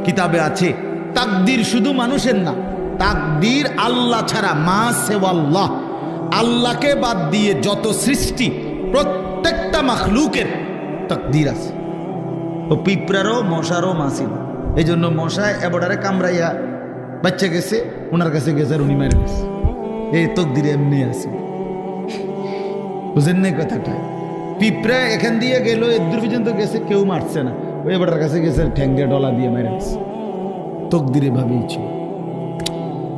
কিতাবে আছে, তাকদীর শুধু মানুষের না, তাকদীর আল্লাহ ছাড়া, মা সেওয়াল্লাহ, আল্লাহকে বাদ দিয়ে যত সৃষ্টি প্রত্যেকটা মাখলুকের তাকদীর আছে। ও পিঁপড়ারও মশারও মা ছিল। এই জন্য মশায় এবডারে কামড়াইয়া বাচ্চা গেছে, ওনার কাছে গেছে আর উনি মেরে গেছে। এই তকদির এমনি আছে, বুঝেন না কথাটা? পিঁপড়া এখান দিয়ে গেল, এদূর পর্যন্ত গেছে, কেউ মারছে না, ওই এবডার কাছে গেছে ঠ্যাং দিয়ে ডলা দিয়ে মেরে গেছে। তকদিরে ভাবিয়েছি,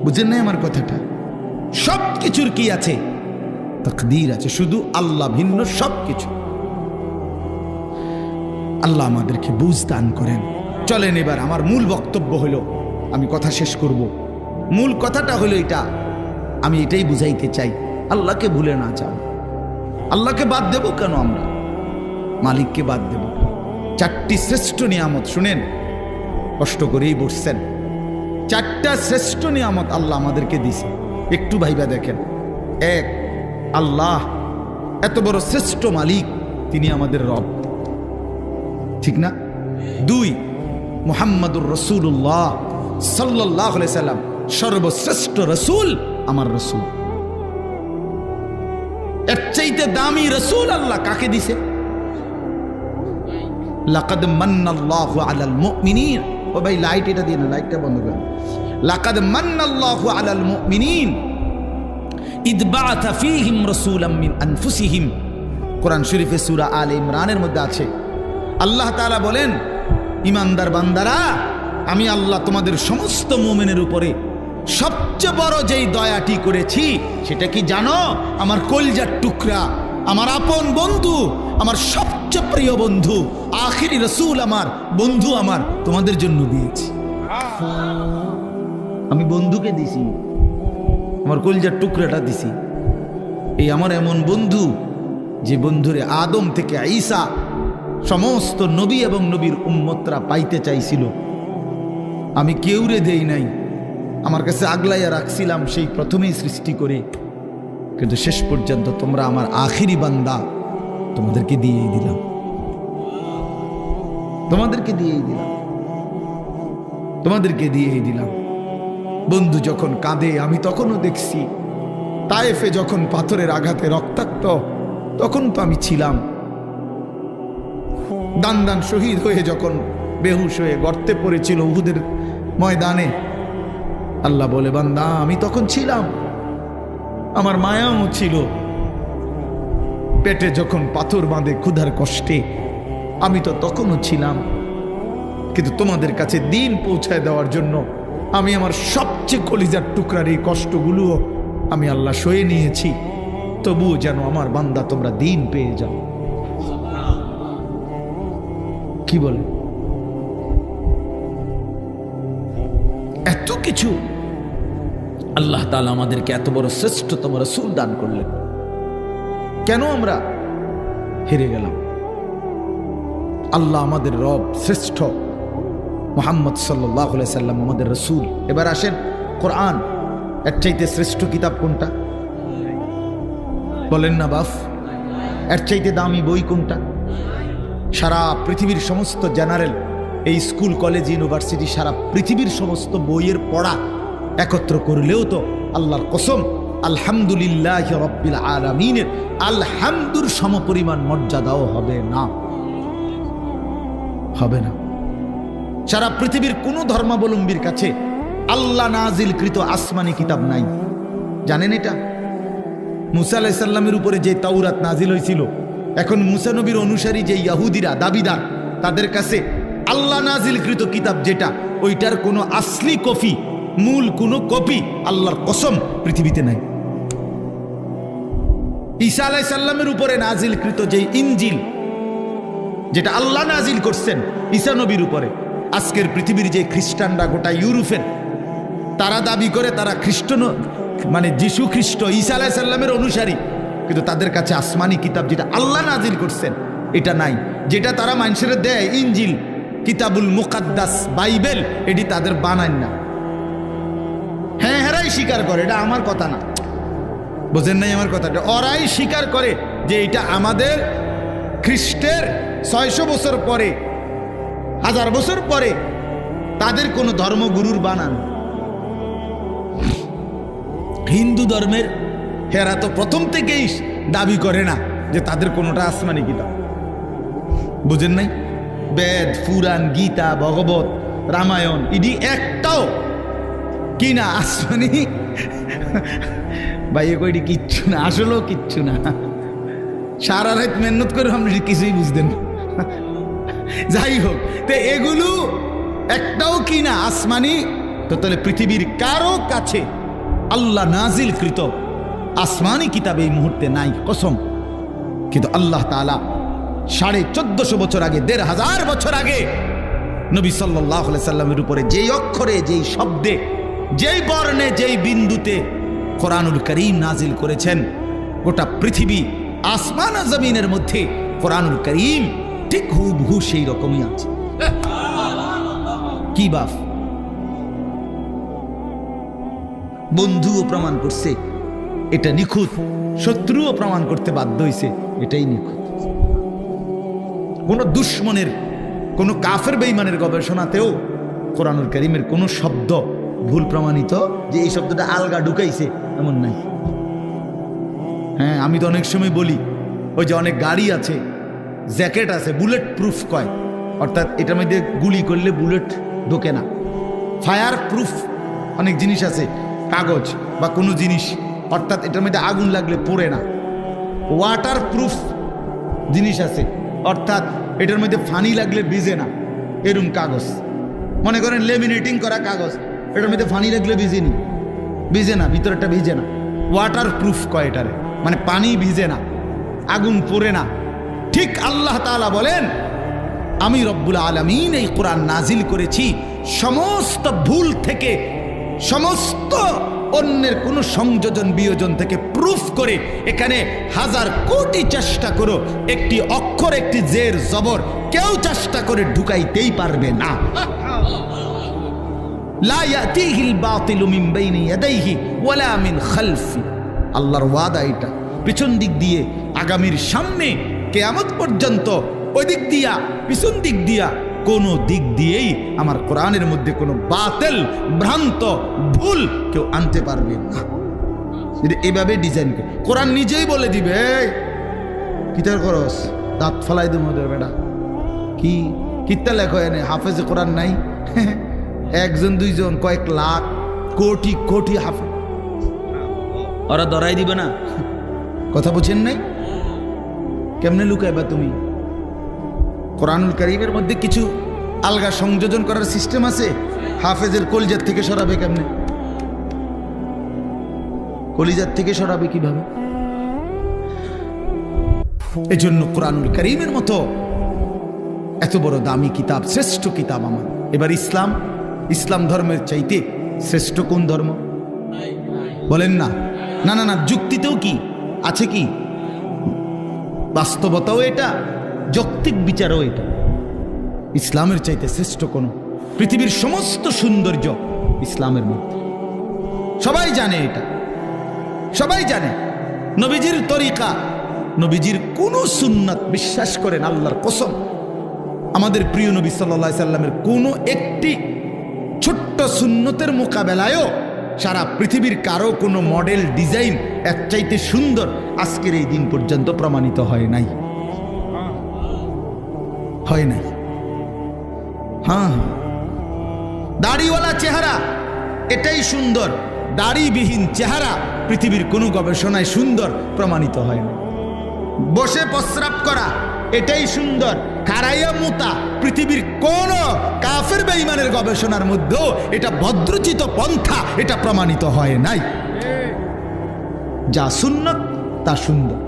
বুঝেন না আমার কথাটা? সব কিছুর কি আছে? তাকদীর আছে, শুধু আল্লাহ ভিন্ন সব কিছু। আল্লাহ আমাদেরকে বুঝ দান করেন। চলেন এবার আমার মূল বক্তব্য হলো, আমি কথা শেষ করব। মূল কথাটা হলো এটা, আমি এটাই বুঝাইতে চাই, আল্লাহকে ভুলে না যাও। আল্লাহকে বাদ দেব কেন আমরা? মালিককে বাদ দেব? চারটি শ্রেষ্ঠ নিয়ামত, শুনেন, কষ্ট করেই বসছেন, চারটা শ্রেষ্ঠ নিয়ামত আল্লাহ আমাদেরকে দিছে, একটু ভাইবা দেখেন। এক, আল্লাহ এত বড় শ্রেষ্ঠ মালিক, তিনি আমাদের রব, ঠিক না? দুই, মুহাম্মাদুর রাসূলুল্লাহ সাল্লাল্লাহু আলাইহি সাল্লাম সর্বশ্রেষ্ঠ রাসূল, আমার রাসূল। এর চাইতে দামি রাসূল আল্লাহ কাকে দিছে? লাকাদ মান্নাল্লাহু আলাল মুমিনিন। ও ভাই লাইট এটা দিন, লাইটটা বন্ধ করেন। লাকাদ মান্নাল্লাহু আলাল মুমিনিন ইদ বাআথা ফীহিম রাসূলাম মিন আনফুসিহিম। কোরআন শরীফে সূরা আলে ইমরানের মধ্যে আছে, আল্লাহ তাআলা বলেন, ইমানদার বান্দারা, আমি আল্লাহ তোমাদের সমস্ত মুমিনের উপরে সবচেয়ে বড় যেই দয়াটি করেছি সেটা কি জানো? আমার কলিজার টুকরা, আমার আপন বন্ধু, আমার সবচেয়ে প্রিয় বন্ধু, আখিরি রাসূল, আমার বন্ধু, আমার তোমাদের জন্য দিয়েছি। আমি বন্ধুকে দিছি, আমার কলিজার টুকরাটা দিছি। এই আমার এমন বন্ধু, যে বন্ধুরে আদম থেকে ঈসা সমস্ত নবী এবং নবীর উম্মতরা পাইতে চাইছিল, আমি কেউরে দেই নাই, আমার কাছে আগলাইয়া রাখছিলাম সেই প্রথমেই সৃষ্টি করে, কিন্তু শেষ পর্যন্ত তোমরা আমার আখিরি বান্দা, তোমাদেরকে দিয়েই দিলাম, তোমাদেরকে দিয়েই দিলাম, তোমাদেরকে দিয়েই দিলাম। বন্ধু যখন কাঁদে আমি তখনও দেখছি, তায়েফে যখন পাথরের আঘাতে রক্তাক্ত, তখন তো আমি ছিলাম। দান দান শহীদ হয়ে যখন বেহুশ হয়ে গর্তে পড়েছিল উহুদের ময়দানে, আল্লাহ বলে, বান্দা আমি তখন ছিলাম, আমার মায়াও ছিল। পেটে যখন পাথর বাঁধে ক্ষুধার কষ্টে, আমি তো তখনও ছিলাম। কিন্তু তোমাদের কাছে দিন পৌঁছায় দেওয়ার জন্য আমি আমার সবচেয়ে কলিজার টুকরার এই কষ্টগুলোও আমি আল্লাহ সয়ে নিয়েছি, তবুও যেন আমার বান্দা তোমরা দিন পেয়ে যাও। কি বলে? এত কিছু আল্লাহ তাআলা আমাদেরকে এত বড় শ্রেষ্ঠতম রাসূল দান করলেন, কেন আমরা হেরে গেলাম? আল্লাহ আমাদের রব, শ্রেষ্ঠ মুহাম্মদ সাল্লাল্লাহু আলাইহি সাল্লাম আমাদের রাসূল। এবার আসেন, কোরআন এর চাইতে শ্রেষ্ঠ কিতাব কোনটা? বলেন না বাফ, এর চাইতে দামি বই কোনটা? সারা পৃথিবীর সমস্ত জেনারেল, এই স্কুল কলেজ ইউনিভার্সিটি, সারা পৃথিবীর সমস্ত বইয়ের পড়া একত্র করলেও তো আল্লাহর কসম আলহামদুলিল্লাহ রাব্বিল আলামিনের আলহামদুর সমপরিমাণ মর্যাদাও হবে না, হবে না। সারা পৃথিবীর কোন ধর্মাবলম্বীর কাছে আল্লাহ নাজিলকৃত আসমানি কিতাব নাই, জানেন এটা? মুসা আলাইহিস সালামের উপরে যে তাওরাত নাজিল হয়েছিল, এখন মুসা নবীর অনুসারী যে ইহুদিরা দাবিদার, তাদের কাছে আল্লাহ নাজিলকৃত কিতাব যেটা, ওইটার কোনো আসলি কপি, মূল কোনো কপি আল্লাহর কসম পৃথিবীতে নাই। ঈসা আলাইহিস সালামের উপরে নাজিলকৃত যে ইনজিল, যেটা আল্লাহ নাজিল করছেন ঈসা নবীর উপরে, আজকের পৃথিবীর যে খ্রিস্টানরা, গোটা ইউরোপের, তারা দাবি করে তারা খ্রিস্ট, মানে যিশু খ্রিস্ট ঈসা আলাইহিস সালামের অনুসারী, কিন্তু তাদের কাছে আসমানি কিতাব যেটা আল্লাহ নাজিল করছেন এটা নাই। যেটা তারা মানুষের দেয় ইনজিল, কিতাবুল মুকাদ্দাস, বাইবেল, এটি তাদের বানায় না। হ্যাঁ, হেরাই স্বীকার করে, এটা আমার কথা না, বোঝেন নাই আমার কথাটা? ওরাই স্বীকার করে যে এটা আমাদের খ্রিস্টের 600 বছর পরে, 1000 বছর পরে তাদের কোনো ধর্মগুরুর বানান। হিন্দু ধর্মের হেরা তো প্রথম থেকেই দাবি করে না যে তাদের কোনোটা আসমানি কিতাব, বুঝেন নাই? বেদ পুরাণ গীতা ভগবত রামায়ণ ইডি একটাও কিনা আসমানি ভাই কইটি কিচ্ছু না, আসলেও কিচ্ছু না। সারা রাত মেহনত করে আপনি কিছুই বুঝতেন না। যাই হোক, তো এগুলো একটাও কিনা আসমানি, তো তাহলে পৃথিবীর কারো কাছে আল্লাহ নাজিলকৃত আসমানি কিতাব এই মুহূর্তে নাই, কসম। কিন্তু আল্লাহ তাআলা 1450 বছর আগে, 1500 বছর আগে নবী সাল্লাল্লাহু আলাইহি সাল্লামের উপরে যেই অক্ষরে, যেই শব্দে, যেই বর্ণে, যেই বিন্দুতে কোরআনুল কারীম নাজিল করেছেন, গোটা পৃথিবী আসমান আর জমিনের মধ্যে কোরআনুল কারীম ঠিক হুবহু সেই রকমই আছে। কি বাপ, বন্ধুও প্রমাণ করছে এটা নিখুঁত, শত্রুও প্রমাণ করতে বাধ্য হয়েছে এটাই নিখুঁত। কোন দুশ্মনের, কোন কাফের বেঈমানের গবেষণাতেও কোরআনুল কারীমের কোন শব্দ ভুল প্রমাণিত যে এই শব্দটা আলগা ঢুকাইছে এমন নাই। হ্যাঁ, আমি তো অনেক সময় বলি, ওই যে অনেক গাড়ি আছে, জ্যাকেট আছে, বুলেট প্রুফ কয়, অর্থাৎ এটার মধ্যে গুলি করলে বুলেট ঢোকে না। ফায়ার প্রুফ অনেক জিনিস আছে, কাগজ বা কোনো জিনিস, অর্থাৎ এটার মধ্যে আগুন লাগলে পড়ে না। ওয়াটার প্রুফ জিনিস আছে, অর্থাৎ এটার মধ্যে পানি লাগলে ভিজে না, এরকম কাগজ। মনে করেন লেমিনেটিং করা কাগজ, এটার মধ্যে পানি লাগলে ভিজে না, ভিতরটা ভিজে না। ওয়াটার প্রুফ কয় এটারে, মানে পানি ভিজে না, আগুন পড়ে না। ঠিক আল্লাহ তাআলা বলেন, আমি রব্বুল আলামিন এই কোরআন নাজিল করেছি সমস্ত ভুল থেকে, সমস্ত অন্যের কোন সংযোজন বিয়োজন থেকে প্রুফ করে। এখানে হাজার কোটি চেষ্টা করো, একটি অক্ষর, একটি জের জবর কেউ চেষ্টা করে ঢুকাইতেই পারবে না। লা ইয়াতিহিল বাতিলু মিন বাইনি ইয়াদাইহি ওয়ালা মিন খালফি। আল্লাহর ওয়াদা এটা, পিছন দিক দিয়ে, আগামীর সামনে কিয়ামত পর্যন্ত, ওই দিক দিয়া, পিছন দিক দিয়া, কোন দিক দিয়েই আমার কোরআনের মধ্যে কোনো বাতিল, ভ্রান্ত, ভুল কেউ আনতে পারবে না। এভাবে ডিজাইন করে কোরআন নিজেই বলে দিবে, কিতার করস দাঁত ফলাই দেব বেটা, কি কিতা লেখো এনে হাফেজে কোরআন নাই? একজন দুইজন, কয়েক লাখ, কোটি কোটি হাফেজ, ওরা ধরাই দিবে না। কথা বুঝেন নাই? কেমনে লুকাইবা তুমি? কোরআনুল কারীমের মধ্যে কিছু আলগা সংযোজন করার সিস্টেম আছে। হাফেজের কলিজার থেকে সরাবে কেমনে? কলিজার থেকে সরাবে কিভাবে? এজন্য কোরআনুল কারীমের মতো এত বড় দামি কিতাব, শ্রেষ্ঠ কিতাব আমার। এবার ইসলাম ধর্মের চাইতে শ্রেষ্ঠ কোন ধর্ম বলেন না? না না না, যুক্তিতেও কি আছে, কি বাস্তবতাও এটা, যৌক্তিক বিচারও এটা। ইসলামের চাইতে শ্রেষ্ঠ কোন? পৃথিবীর সমস্ত সৌন্দর্য ইসলামের মধ্যে, সবাই জানে এটা, সবাই জানে। নবীজির তরিকা, নবীজির কোন সুন্নাত বিশ্বাস করেন আল্লাহর কসম, আমাদের প্রিয় নবী সাল্লাল্লাহু আলাইহি সাল্লামের কোন একটি ছোট্ট সুন্নতের মোকাবেলায়ও সারা পৃথিবীর কারো কোনো মডেল, ডিজাইন এর চাইতে সুন্দর আজকের এই দিন পর্যন্ত প্রমাণিত হয় নাই, হয় নাই। হ্যাঁ, দাড়িওয়ালা চেহারা এটাই সুন্দর, দাড়িবিহীন চেহারা পৃথিবীর কোনো গবেষণায় সুন্দর প্রমাণিত হয় না। বসে প্রস্রাব করা এটাই সুন্দর, খাড়াইয়া মুতা পৃথিবীর কোন কাফের বেঈমানের গবেষণার মধ্যেও এটা ভদ্রচিত পন্থা, এটা প্রমাণিত হয় নাই। যা সুন্নত তা সুন্দর,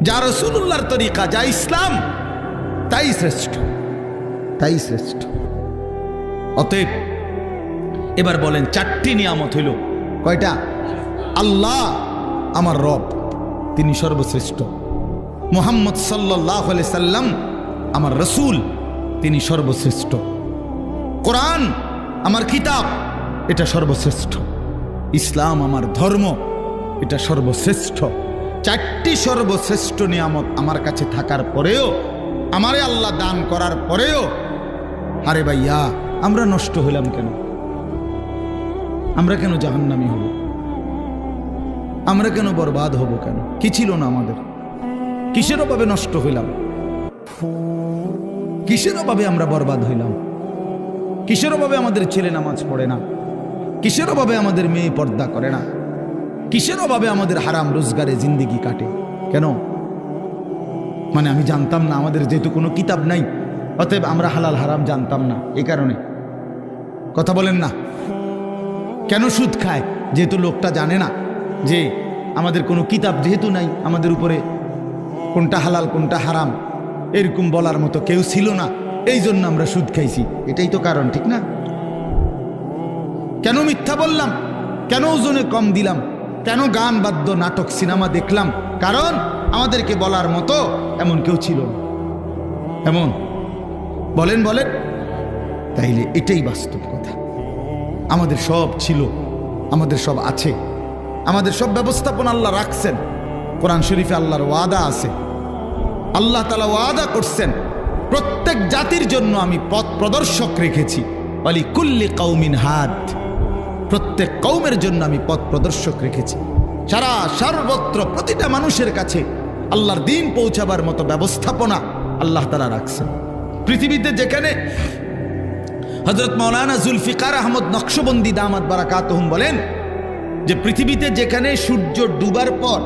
যা রাসূলুল্লাহর তরিকা, যা ইসলাম, তাই শ্রেষ্ঠ, তাই শ্রেষ্ঠ। অতএব এবার বলেন, 4টি নিয়ামত হইল, কয়টা? আল্লাহ আমার রব, তিনি সর্বশ্রেষ্ঠ। মুহাম্মদ সাল্লাল্লাহু আলাইহি সাল্লাম আমার রসুল, তিনি সর্বশ্রেষ্ঠ। কোরআন আমার কিতাব, এটা সর্বশ্রেষ্ঠ। ইসলাম আমার ধর্ম, এটা সর্বশ্রেষ্ঠ। 4টি সর্বশ্রেষ্ঠ নিয়ামত আমার কাছে থাকার পরেও, আমারে আল্লাহ দান করার পরেও, আরে ভাইয়া আমরা নষ্ট হইলাম কেন? আমরা কেন জাহান্নামী হব? আমরা কেন বরবাদ হব? কেন? কি ছিল না আমাদের? কিসের অভাবে নষ্ট হইলাম? কিসের অভাবে আমরা বরবাদ হইলাম? কিসের অভাবে আমাদের ছেলে নামাজ পড়ে না? কিসের অভাবে আমাদের মেয়ে পর্দা করে না? কিসের অভাবে আমাদের হারাম রোজগারে জিন্দেগি কাটে? কেন? মানে আমি জানতাম না, আমাদের যেহেতু কোনো কিতাব নাই, অতএব আমরা হালাল হারাম জানতাম না, এই কারণে। কথা বলেন না? কেন সুদ খায়? যেহেতু লোকটা জানে না যে আমাদের কোনো কিতাব যেহেতু নাই, আমাদের উপরে কোনটা হালাল কোনটা হারাম এরকম বলার মতো কেউ ছিল না, এই জন্য আমরা সুদ খাইছি। এটাই তো কারণ, ঠিক না? কেন মিথ্যা বললাম? কেন ওজনে কম দিলাম? কেন গান বাদ্য নাটক সিনেমা দেখলাম? কারণ আমাদেরকে বলার মতো এমন কেউ ছিল না। এমন বলেন বলেন, তাইলে এটাই বাস্তব কথা। আমাদের সব ছিল, আমাদের সব আছে, আমাদের সব ব্যবস্থাপনা আল্লাহ রাখছেন। কোরআন শরীফে আল্লাহর ওয়াদা আছে, আল্লাহ তাআলা ওয়াদা করছেন প্রত্যেক জাতির জন্য আমি পথ প্রদর্শক রেখেছি। ওয়ালি কুল্লি কওমিন হাদ, প্রত্যেক কওমের জন্য আমি পথ প্রদর্শক রেখেছি। সারা সর্বত্র প্রতিটা মানুষের কাছে আল্লাহর দ্বীন পৌঁছাবার মতো ব্যবস্থাপনা আল্লাহ তাআলা রাখছেন। পৃথিবীতে যেখানে হযরত মাওলানা জুলফিকার আহমদ নকশবন্দি দামাত বারাকাতুহুম বলেন যে পৃথিবীতে যেখানে সূর্য ডুবার পর,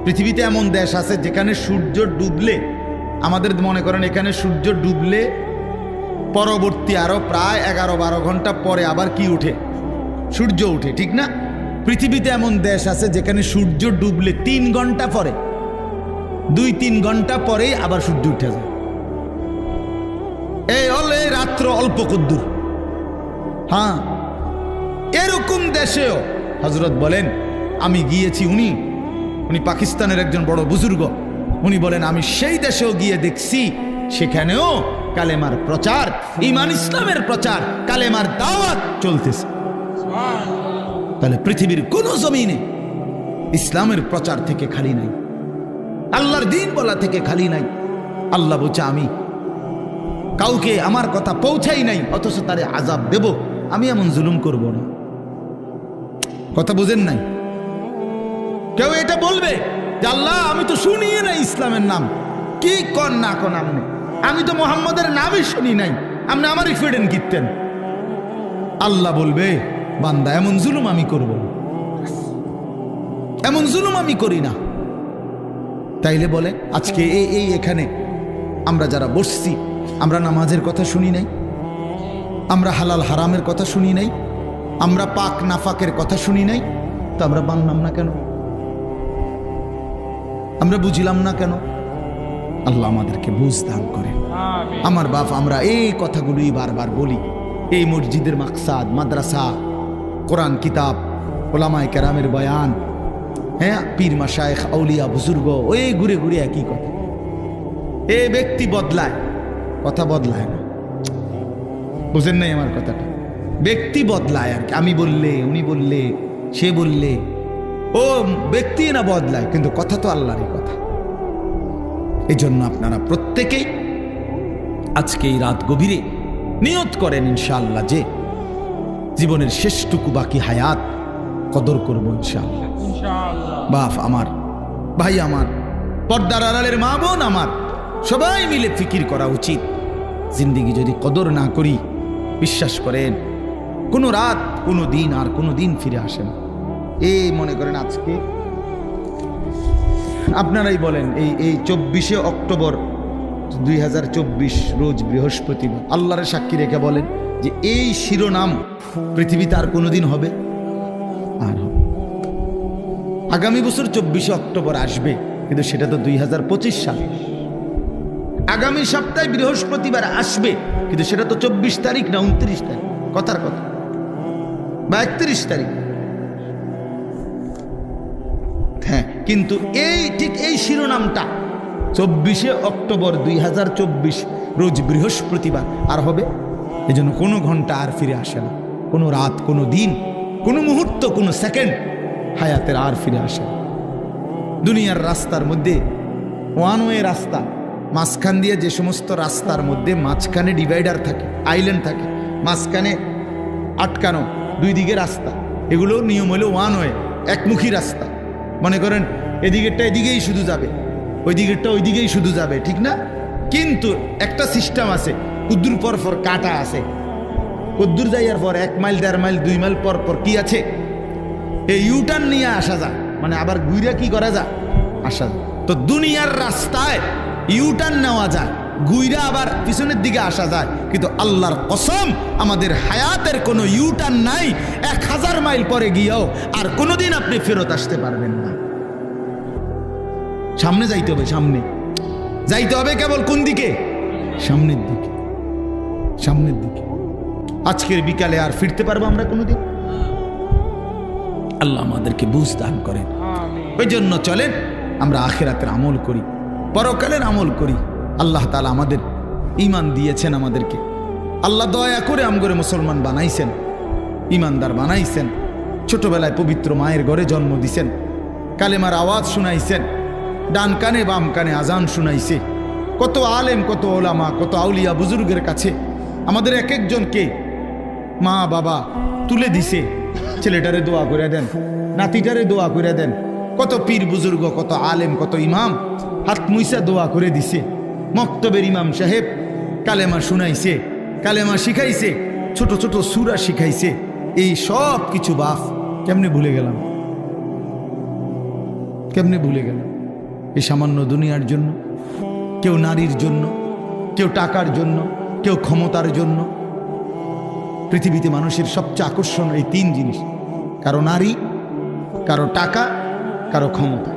পৃথিবীতে এমন দেশ আছে যেখানে সূর্য ডুবলে, আমাদের মনে করেন এখানে সূর্য ডুবলে পরবর্তী আরো প্রায় 11-12 ঘন্টা পরে আবার কি উঠে? সূর্য উঠে, ঠিক না? পৃথিবীতে এমন দেশ আছে যেখানে সূর্য ডুবলে 3 ঘন্টা পরে, 2-3 ঘন্টা পরেই আবার সূর্য উঠে যায়। এই হলে রাত্র অল্প কদ্দুর। হ্যাঁ, এরকম দেশেও হযরত বলেন আমি গিয়েছি, উনি পাকিস্তানের একজন বড় বুজুর্গ, উনি বলেন আমি সেই দেশেও গিয়ে দেখছি সেখানেও কালেমার প্রচার, ঈমান ইসলামের প্রচার, কালেমার দাওয়াত চলতেছে। তাহলে পৃথিবীর কোন জমিনে ইসলামের প্রচার থেকে খালি নাই, আল্লাহর দ্বীন বলা থেকে খালি নাই। আল্লাহ বলছে আমি কাউকে আমার কথা পৌঁছাই নাই অথচ তারে আযাব দেব, আমি এমন জুলুম করব না। কথা বুঝেন নাই? কেউ এটা বলবে যে আল্লাহ আমি তো শুনিয়ে নাই ইসলামের নাম, কি কন না কন আপনি, আমি তো মোহাম্মদের নামই শুনি নাই, আপনি আমারই ফেডেন কিনতেন। আল্লাহ বলবে বান্দা এমন জুলুম আমি করব না, এমন জুলুম আমি করি না। তাইলে বলে আজকে এই এখানে আমরা যারা বসছি, আমরা নামাজের কথা শুনি নাই, আমরা হালাল হারামের কথা শুনি নাই, আমরা পাক নাফাকের কথা শুনি নাই, তো আমরা মানলাম না কেন? আমরা বুঝলাম না কেন? আল্লাহ আমাদেরকে বুঝ দান করে। আমার বাপ, আমরা এই কথাগুলোই বারবার বলি। এই মসজিদের মাকসাদ, মাদ্রাসা, কোরআন কিতাব, ওলামায়ে কেরামের বয়ান, হ্যাঁ, পীর মাশায়েখ আউলিয়া বুজুর্গ, ওই ঘুরে ঘুরে একই কথা। এই ব্যক্তি বদলায়, কথা বদলায় না। বুঝেন নাই আমার কথাটা? ব্যক্তি বদলায় আর কি, আমি বললে, উনি বললে, সে বললে, ও ব্যক্তি না বদলায়, কিন্তু কথা তো আল্লাহরই কথা। এই জন্য আপনারা প্রত্যেকেই আজকে এই রাত গভীরে নিয়ত করেন ইনশাআল্লাহ যে জীবনের শেষটুকু বাকি হায়াত কদর করব ইনশাআল্লাহ। বাপ আমার, ভাই আমার, পর্দার আড়ালের মা বোন আমার, সবাই মিলে ফিকির করা উচিত। জিন্দেগি যদি কদর না করি, বিশ্বাস করেন কোনো রাত, কোনো দিন আর কোনো দিন ফিরে আসে না। এই মনে করেন আজকে আপনারাই বলেন, এই 24শে অক্টোবর 2024 রোজ বৃহস্পতিবার, আল্লাহর সাক্ষী রেখে বলেন যে এই শিরোনাম পৃথিবীতে আর কোনোদিন হবে? আর হবে। আগামী বছর 24শে অক্টোবর আসবে, কিন্তু সেটা তো 2025 সাল। আগামী সপ্তাহে বৃহস্পতিবার আসবে, কিন্তু সেটা তো 24 তারিখ না 29 তারিখ, কথার কথা, বা 31 তারিখ। হ্যাঁ, কিন্তু এই ঠিক এই শিরোনামটা 24শে অক্টোবর 2024 রোজ বৃহস্পতিবার আর হবে। এই জন্য কোনো ঘন্টা আর ফিরে আসে না, কোনো রাত, কোনো দিন, কোনো মুহূর্ত, কোনো সেকেন্ড হায়াতের আর ফিরে আসে না। দুনিয়ার রাস্তার মধ্যে ওয়ান ওয়ে রাস্তা, মাঝখান দিয়ে যে সমস্ত রাস্তার মধ্যে মাঝখানে ডিভাইডার থাকে, আইল্যান্ড থাকে, মাঝখানে আটকানো দুই দিকে রাস্তা, এগুলো নিয়ম হলো ওয়ান ওয়ে, একমুখী রাস্তা। মনে করেন এদিকেরটা এদিকেই শুধু যাবে, ওই দিকেরটা ওই দিকেই শুধু যাবে, ঠিক না? কিন্তু একটা সিস্টেম আছে, কুদ্দুর পর পর কাটা আছে, কুদ্দুর যাইয়ার পর 1 মাইল 1.5 মাইল 2 মাইল পর পর কি আছে, এই ইউটার্ন নিয়ে আসা যায়, মানে আবার ঘুরে কি করা যায়, আসা যায়। তো দুনিয়ার রাস্তায় ইউটার্ন নেওয়া যায়, ঘুরে আবার পিছনের দিকে আসা যায়, কিন্তু আল্লাহর কসম আমাদের হায়াতের কোনো ইউটার্ন নাই। 1000 মাইল পরে গিয়েও আর কোনোদিন আপনি ফেরত আসতে পারবেন না। সামনে যাইতে হবে, সামনে যাইতে হবে, কেবল কোন দিকে, সামনের দিকে, সামনের দিকে। আজকের বিকালে আর ফিরতে পারবো আমরা কোনোদিন? আল্লাহ আমাদেরকে বুঝ দান করেন। ওই জন্য চলেন আমরা আখিরাতের আমল করি, পরকালের আমল করি। আল্লাহ তাআলা আমাদের ঈমান দিয়েছেন, আমাদেরকে আল্লাহ দয়া করে আমগরে মুসলমান বানাইছেন, ঈমানদার বানাইছেন। ছোটবেলায় পবিত্র মায়ের ঘরে জন্ম দিছেন, কালেমার আওয়াজ শুনাইছেন, ডান কানে বাম কানে আজান শুনাইছে। কত আলেম, কত ওলামা, কত আউলিয়া বুজুর্গের কাছে আমাদের এক একজনকে মা বাবা তুলে দিছে, ছেলেটারে দোয়া করে দেন, নাতিটারে দোয়া করে দেন। কত পীর বুজুর্গ, কত আলেম, কত ইমাম হাত মুইসা দোয়া করে দিছে। মক্তবের ইমাম সাহেব কালেমা শুনাইছে, কালেমা শিখাইছে, ছোট ছোট সূরা শিখাইছে। এই সব কিছু বাপ কেমনে ভুলে গেলাম, কেমনে ভুলে গেলাম? এই সামান্য দুনিয়ার জন্য, কেউ নারীর জন্য, কেউ টাকার জন্য, কেউ ক্ষমতার জন্য। পৃথিবীতে মানুষের সবচেয়ে আকর্ষণ এই 3 জিনিস, কারো নারী, কারো টাকা, কারো ক্ষমতা।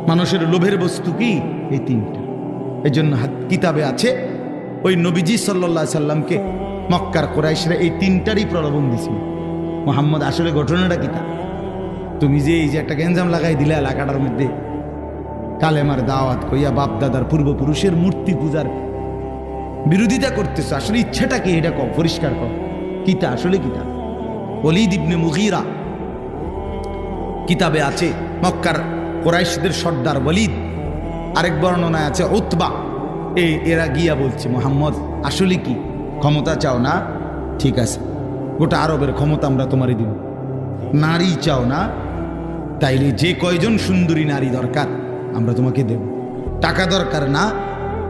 মানুষের লোভের বস্তু কি? এই 3টা। এই জন্য কিতাবে আছে ওই নবীজি সাল্লাল্লাহু আলাইহি সাল্লামকে মক্কার কুরাইশরা এই 3টারই প্রলোভন দিছিল। মুহাম্মদ আসলে ঘটনাটা কিতা? তুমি যে এই যে একটা গেঞ্জাম লাগাই দিলে এলাকাটার মধ্যে, কালেমার দাওয়াত কইয়া বাপ দাদার পূর্বপুরুষের মূর্তি পূজার বিরোধিতা করতেছ, আসলে ইচ্ছেটা কি এটা কও, পরিষ্কার কর। কিতা আসলে কিতা? ওয়ালিদ ইবনে মুগীরা কিতাবে আছে, মক্কার কুরাইশদের সর্দার ওয়ালিদ, আরেক বর্ণনায় আছে উতবা। এরা গিয়া বলছে, মুহাম্মদ আসলে কি ক্ষমতা চাও না? ঠিক আছে, গোটা আরবের ক্ষমতা আমরা তোমারই দিব। নারী চাও না? তাইলে যে কয়জন সুন্দরী নারী দরকার আমরা তোমাকে দেব। টাকা দরকার না?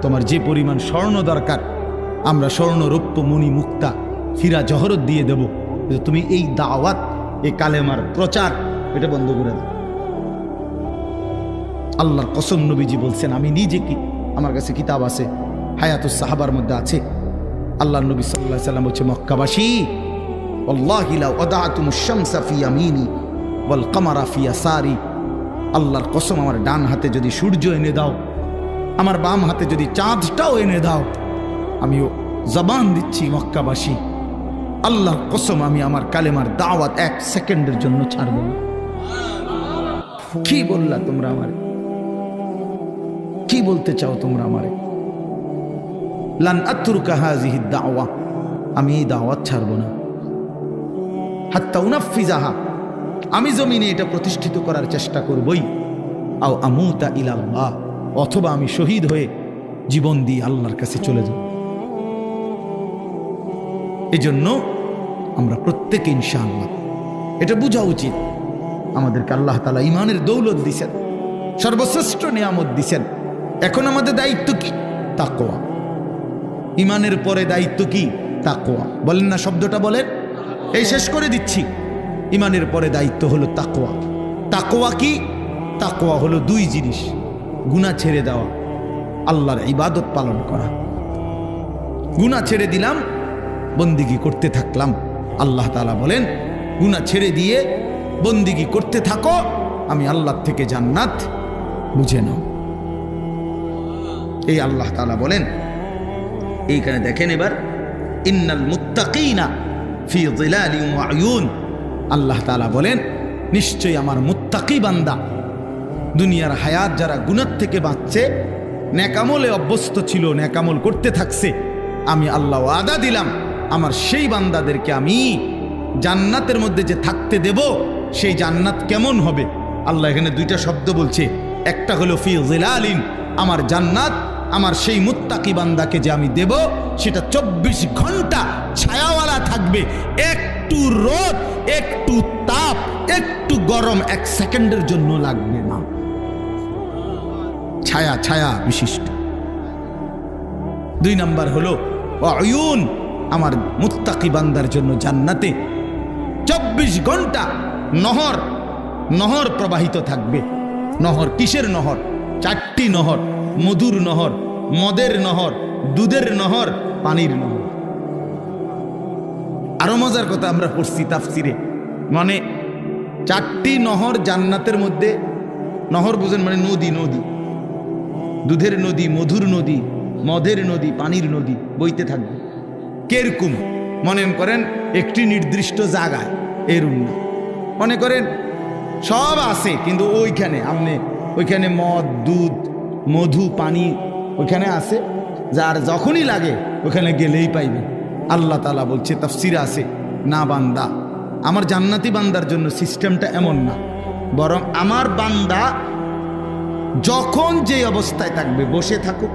তোমার যে পরিমাণ স্বর্ণ দরকার আমরা স্বর্ণ, রৌপ্য, মণি, মুক্তা, হীরা জহরত দিয়ে দেব। তুমি এই দাওয়াত, এই কালেমার প্রচার এটা বন্ধ করে দাও। আল্লাহর কসম নবীজি বলছেন, আমি নিজে কি, আমার কাছে কিতাব আছে, হায়াতুস সাহাবার মধ্যে আছে। আল্লাহর নবী সাল্লাল্লাহু আলাইহি সাল্লাম বলছে, মক্কাবাসী ওয়াল্লাহি লা ওয়াদাতুমুশ শামসা ফি ইয়ামিনি ওয়াল কামারা ফি ইয়াসারি। আল্লাহর কসম, আমার ডান হাতে যদি সূর্য এনে দাও, আমার বাম হাতে যদি চাঁদটাও এনে দাও, আমিও জবান দিচ্ছি মক্কাবাসী, আল্লাহর কসম আমি আমার কালেমার দাওয়াত 1 সেকেন্ডের জন্য ছাড়ব না। কি বললা তোমরা আমারে? কি বলতে চাও তোমরা আমারে? লান আতরুকা হাযিহি দাওয়া, আমি এই দাওয়াত ছাড়ব না। হাত্তা উনাফিজাহা, আমি জমিনে এটা প্রতিষ্ঠিত করার চেষ্টা করবই। আও আমুতা ইলাল্লাহ, অথবা আমি শহীদ হয়ে জীবন দিয়ে আল্লাহর কাছে চলে যাব। এই জন্য আমরা প্রত্যেকে ইনশাআল্লাহ এটা বোঝা উচিত, আমাদেরকে আল্লাহ তাআলা ঈমানের দৌলত দিয়েছেন, সর্বশ্রেষ্ঠ নিয়ামত দিয়েছেন। এখন আমাদের দায়িত্ব কি? তাকওয়া। ঈমানের পরে দায়িত্ব কি? তাকওয়া। বলেন না শব্দটা, বলেন। এই শেষ করে দিচ্ছি। ঈমানের পরে দায়িত্ব হলো তাকওয়া। তাকওয়া কি? তাকওয়া হলো 2 জিনিস, গুনাহ ছেড়ে দেওয়া, আল্লাহর ইবাদত পালন করা। গুনাহ ছেড়ে দিলাম, বন্দিগি করতে থাকলাম। আল্লাহ তাআলা বলেন, গুনাহ ছেড়ে দিয়ে বন্দিগি করতে থাকো, আমি আল্লাহ থেকে জান্নাত বুঝে নাও। এই আল্লাহ তাআলা বলেন। এইখানে দেখেন এবার, ইন্নাল মুত্তাকিনা ফি যিলালিন ওয়া উয়ুন। আল্লাহ তাআলা বলেন, নিশ্চয়ই আমার মুত্তাকি বান্দা, দুনিয়ার হায়াত যারা গুনাহ থেকে বাঁচছে, নেকামলে অভ্যস্ত ছিল, নেকামল করতে থাকছে, আমি আল্লাহ ওয়াদা দিলাম আমার সেই বান্দাদেরকে আমি জান্নাতের মধ্যে যে থাকতে দেব, সেই জান্নাত কেমন হবে? আল্লাহ এখানে 2টা শব্দ বলছে। একটা হলো ফি যিলালিন, আমার জান্নাত আমার সেই মুত্তাকি বান্দাকে যে আমি দেব, সেটা 24 ঘন্টা ছায়াওয়ালা থাকবে। একটু রোদ, একটু তাপ, একটু গরম 1 সেকেন্ডের জন্য লাগবে না। ছায়া ছায়া বিশিষ্ট। 2 নাম্বার হলো ওয়ায়ুন, আমার মুত্তাকি বান্দার জন্য জান্নাতে 24 ঘন্টা নহর নহর প্রবাহিত থাকবে। নহর কিসের নহর? 4টি নহর, মধুর নহর, মদের নহর, দুধের নহর, পানির নহর। আরো মজার কথা আমরা পড়ছি তাফসিরে, মানে 4টি নহর জান্নাতের মধ্যে। নহর বুঝেন মানে নদী, নদী, দুধের নদী, মধুর নদী, মদের নদী, পানির নদী বইতে থাকবে। কেরকম মনে করেন একটি নির্দিষ্ট জায়গায়, এরকম না। মনে করেন সব আছে কিন্তু ওইখানে মদ, দুধ, মধু, পানি ওইখানে আছে, যার যখনই লাগে ওখানে গেলেই পাইবে। আল্লাহ তাআলা বলছে তাফসিরে আছে, না বান্দা, আমার জান্নাতি বান্দার জন্য সিস্টেমটা এমন না, বরং আমার বান্দা যখন যে অবস্থায় থাকবে, বসে থাকুক,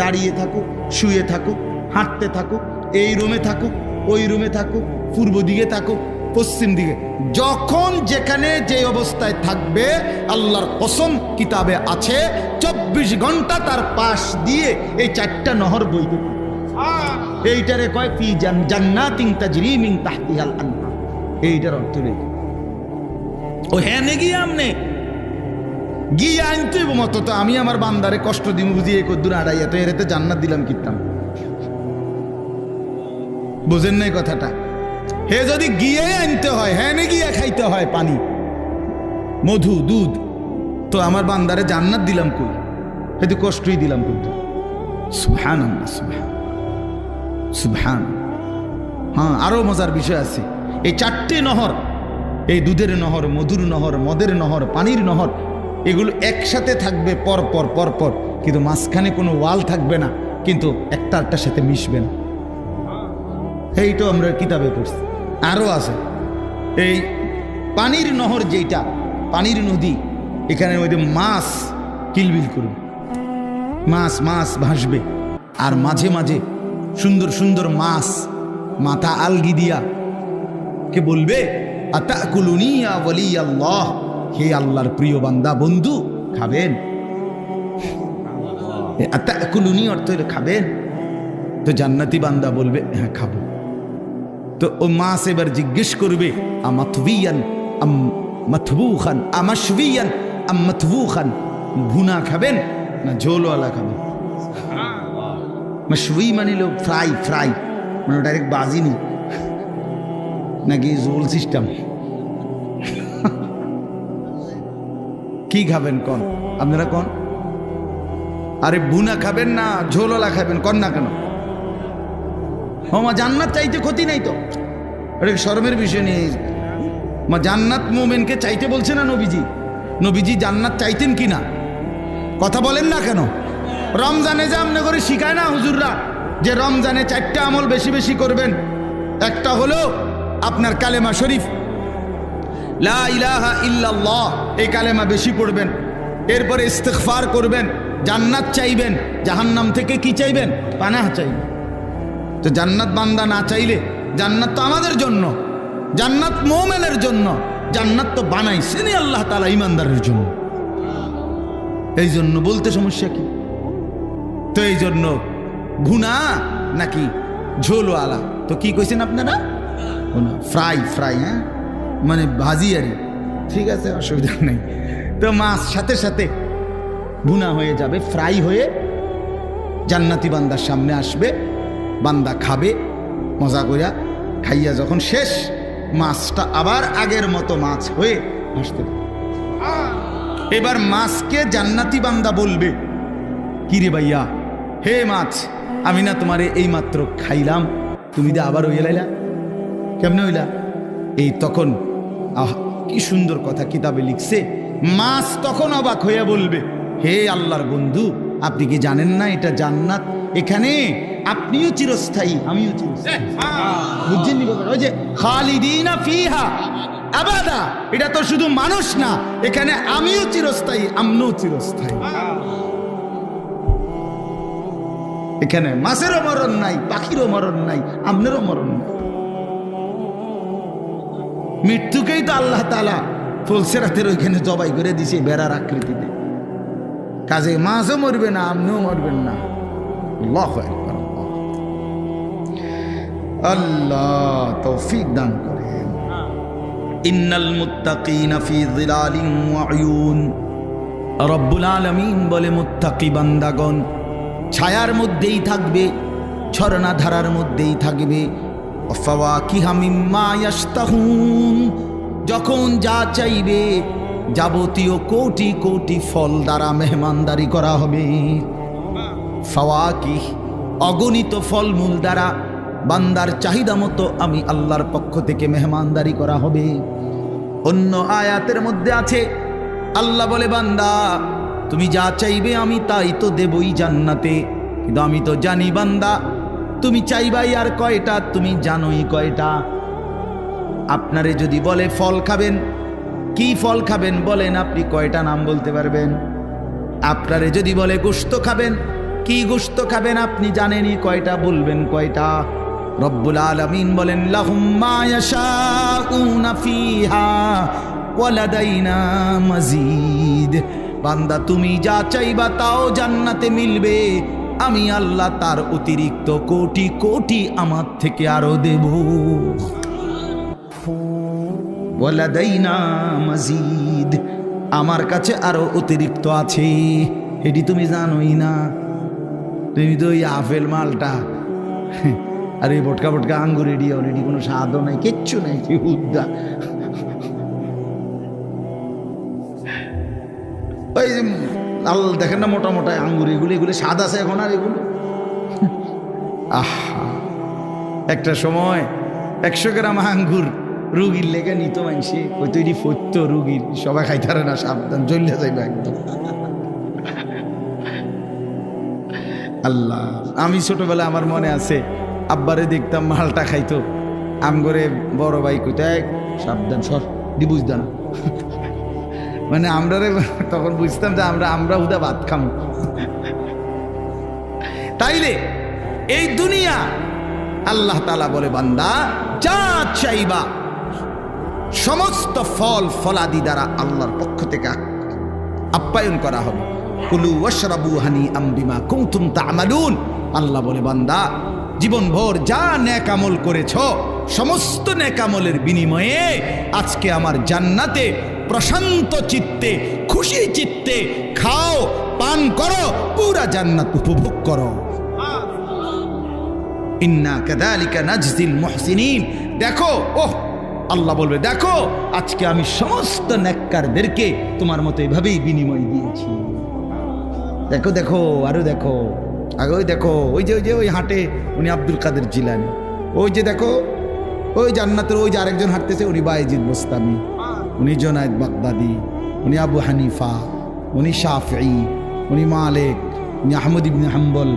দাঁড়িয়ে থাকুক, শুয়ে থাকুক, হাঁটতে থাকুক, এই রুমে থাকুক, ওই রুমে থাকুক, পূর্ব দিকে থাকুক, পশ্চিম দিকে, যখন যেখানে যে অবস্থায় থাকবে, আল্লাহর কসম কিতাবে আছে 24 ঘন্টা তার পাশ দিয়ে এই 4টা নহর বইবে। এইটারে কয় ফি জান্নাতিন তাজরি মিন তাহতিহাল আনহার। এইটার অর্থ নেই ও হ্যাঁ নেগি আমনে গিয়ে আনতে মতো তো আমি আমার বান্দারে কষ্ট দিম বুঝিয়ে কদ্দুর আড়াইয়া, তো এর জান্নাত দিলাম কিতাম। বুঝেন নাই কথাটা? হে যদি গিয়ে আনতে হয়, হ্যাঁ নে গিয়ে খাইতে হয় পানি, মধু, দুধ, তো আমার বান্দারে জান্নাত দিলাম কই? হেতু কষ্টই দিলাম কিন্তু। সুবহানাল্লাহ, সুবহান। হ্যাঁ, আরো মজার বিষয় আছে। এই 4টে নহর, এই দুধের নহর, মধুর নহর, মদের নহর, পানির নহর, এগুলো একসাথে থাকবে পরপর পরপর, কিন্তু মাঝখানে কোনো ওয়াল থাকবে না, কিন্তু একটার সাথে মিশবে না। এইটা আমরা কিতাবে পড়ছি। আরো আছে এই পানির নহর, যেটা পানির নদী, এখানে মধ্যে মাছ কিলবিল করবে, মাছ মাছ ভাসবে, আর মাঝে মাঝে সুন্দর সুন্দর মাছ মাথা আলগি দিয়া কে বলবে, আতাকুলুনি ইয়া ওয়ালিয়াল্লাহ, হে আল্লাহর প্রিয় বান্দা, বন্ধু খাবেন? আতাকুলুনি অর্থ হলো খাবেন। তো জান্নাতি বান্দা বলবে হ্যাঁ খাবো। তো ও মাছ এবার জিজ্ঞেস করবে, আমাতবিয়ান আম মাতবুখান, আমাশবিয়ান আম মাতবুখান, ভুনা খাবেন না ঝোলওয়ালা খাবেন? মাশবি মানে হলো ফ্রাই, ফ্রাই মানে ডাইরেক্ট বাজিনি, নাকি ঝোল সিস্টেম? কি খাবেন কন আপনারা, কন? আরে ভুনা খাবেন না ঝোলওয়ালা খাবেন, কন না কেন? মা জান্নাত চাইতে ক্ষতি নাই তো, এটা শরমের বিষয় নিয়ে। মা জান্নাত মুমিনকে চাইতে বলছে না নবীজি? নবীজি জান্নাত চাইতেন কি না? কথা বলেন না কেন? রমজানে যে আমনে করে শিখায় না হুজুররা, যে রমজানে 4টা আমল বেশি বেশি করবেন। একটা হলো আপনার কালেমা শরীফ, লা ইলাহা ইল্লাল্লাহ, এই কালেমা বেশি পড়বেন। এরপরে ইস্তিগফার করবেন, জান্নাত চাইবেন, জাহান্নাম থেকে কি চাইবেন? পানাহ চাইবেন। তো জান্নাত বান্দা না চাইলে, জান্নাত তো আমাদের জন্য, জান্নাত মুমিনের জন্য, জান্নাত তো বানাইছেন আল্লাহ তাআলা ঈমানদারের জন্য। এই জন্য বলতে সমস্যা কি? তো এই জন্য ভুনা নাকি ঝোলওয়ালা, তো কি কইছেন আপনারা? ফ্রাই, ফ্রাই, হ্যাঁ মানে ভাজি আর, ঠিক আছে, অসুবিধা নেই। তো মাছ সাথে সাথে ভুনা হয়ে যাবে, ফ্রাই হয়ে জান্নাতি বান্দার সামনে আসবে, বান্দা খাবে মজা করিয়া, খাইয়া যখন শেষ, মাছটা আবার আগের মতো মাছ হয়ে আসতে পারে। এবার মাছকে জান্নাতি বান্দা বলবে, কিরে ভাইয়া, হে মাছ, আমি না তোমারে এই মাত্র খাইলাম, তুমি তো আবার হইয়া লাইলা, কেমনে হইলা? এই তখন আহ কি সুন্দর কথা কিতাবে লিখছে, মাছ তখন অবাক হইয়া বলবে, হে আল্লাহর বন্ধু, আপনি কি জানেন না এটা জান্নাত? এখানে আপনিও চিরস্থায়ী, আমিও চিরস্থায়ী। বুঝছেন নি বাবা? ওই যে খালিদিনা ফিহা আবাদা, এটা তো শুধু মানুষ না, এখানে আমিও চিরস্থায়ী, আমরাও চিরস্থায়ী। এখানে মাছেরও মরণ নাই, পাখিরও মরণ নাই, আপনারও মরণ নাই। মৃত্যুকেই তো আল্লাহ তাআলা ফুলসিরাতের ওইখানে জবাই করে দিছে বেড়ার আকৃতিতে, কাজে মাছও মরবে না, আপনিও মরবেন না। আল্লাহু আকবার। আল্লাহ তৌফিক দান করেন। ইন্নাল মুত্তাকিনা ফি যিলালিন ওয়া উয়ুন, রব্বুল আলামিন বলে মুত্তাকি বান্দাগণ ছায়ার মধ্যেই থাকবে, ঝর্ণা ধারার মধ্যেই থাকবে। ফাওয়াকিহা মিম্মা ইয়াশতাহুন, যখন যা চাইবে যাবতীয় কোটি কোটি ফল দ্বারা মেহমানদারি করা হবে। ফাওয়াকিহ অগণিত ফলমূল দ্বারা বান্দার চাহিদা মতো আমি আল্লাহর পক্ষ থেকে মেহমানদারি করা হবে। অন্য আয়াতের মধ্যে আছে আল্লাহ বলে, বান্দা তুমি যা চাইবে আমি তাই তো দেবই জান্নাতে, কিন্তু আমি তো জানি বান্দা তুমি চাইবাই আর কয়টা, তুমি জানোই কয়টা। আপনারে যদি বলে ফল খাবেন, কি ফল খাবেন বলেন, আপনি কয়টা নাম বলতে পারবেন? আপনারে যদি বলে গোশত খাবেন, কি গোশত খাবেন আপনি জানেনই কয়টা, বলবেন কয়টা? রব্বুল আলামিন বলেন লাহুম মা ইয়াশাউনা ফিহা ওয়া লাদাইনা মাজিদ, বান্দা তুমি যা চাইবা তাও জান্নাতে মিলবে, আমি আল্লাহ তার অতিরিক্ত কোটি কোটি আমার থেকে আরো দেব। ওয়া লাদাইনা মাজিদ, আমার কাছে আরো অতিরিক্ত আছে, এটি তুমি জানোই না। তুমি তো ওই আপেল মালটা আর এই বটকা বটকা আঙ্গুর এডি অলরেডি কোনো স্বাদও নাই, কিচ্ছু নাই, কি উদ্দা। ওই লাল দেখেন না মোটা মোটা আঙ্গুর, এগুলো এগুলো স্বাদ আছে এখন আর এগুলো। আহা, একটা সময় 100 গ্রাম আঙ্গুর রুগীর লেগে নিত মানুষে, ওই তৈরি ফত্য রুগীর, সবাই খাইতারে না, সাবধান জ্বললে যাইবে একদম। আল্লাহ, আমি ছোটবেলা আমার মনে আছে আব্বারে দেখতাম মালটা খাইতো, আম করে বড় ভাই কোথায় সাবধান সর দি বুঝতা না, মানে আমরা তখন বুঝতাম যে আমরা উদা ভাত খাম। তাইলে এই দুনিয়া আল্লাহ তাআলা বলে বান্দা যা চাইবা সমস্ত ফল ফলাদি দ্বারা আল্লাহর পক্ষ থেকে আপ্যায়ন করা হবে। কুলু ওয়াশরাবু হানিআম বিমা কুনতুম তা'মালুন, আল্লাহ বলে বান্দা জীবনভর যা নেক আমল করেছ সমস্ত নেক আমলের বিনিময়ে আজকে আমার জান্নাতে প্রশান্ত চিত্তে খুশি চিত্তে খাও, পান করো, পুরা জান্নাত উপভোগ করো। ইন্না কাযালিকা নাজজিল মুহসিনিন, দেখো ওহ আল্লাহ বলবে দেখো আজকে আমি সমস্ত নেককারদেরকে তোমার মতো এভাবেই বিনিময় দিয়েছি। দেখো দেখো আরো দেখো, আগে ওই দেখো ওই যে ওই হাটে উনি আব্দুল কাদের জিলানী, ওই যে দেখো ওই জান্নাতের ওই যে আরেকজন হাঁটতেছে উনি বায়েজিদ বোস্তামি, উনি জুনায়েদ বাগদাদি, উনি আবু হানিফা, উনি শাফঈ, উনি মালিক, উনি আহমদ ইবনে হাম্বল,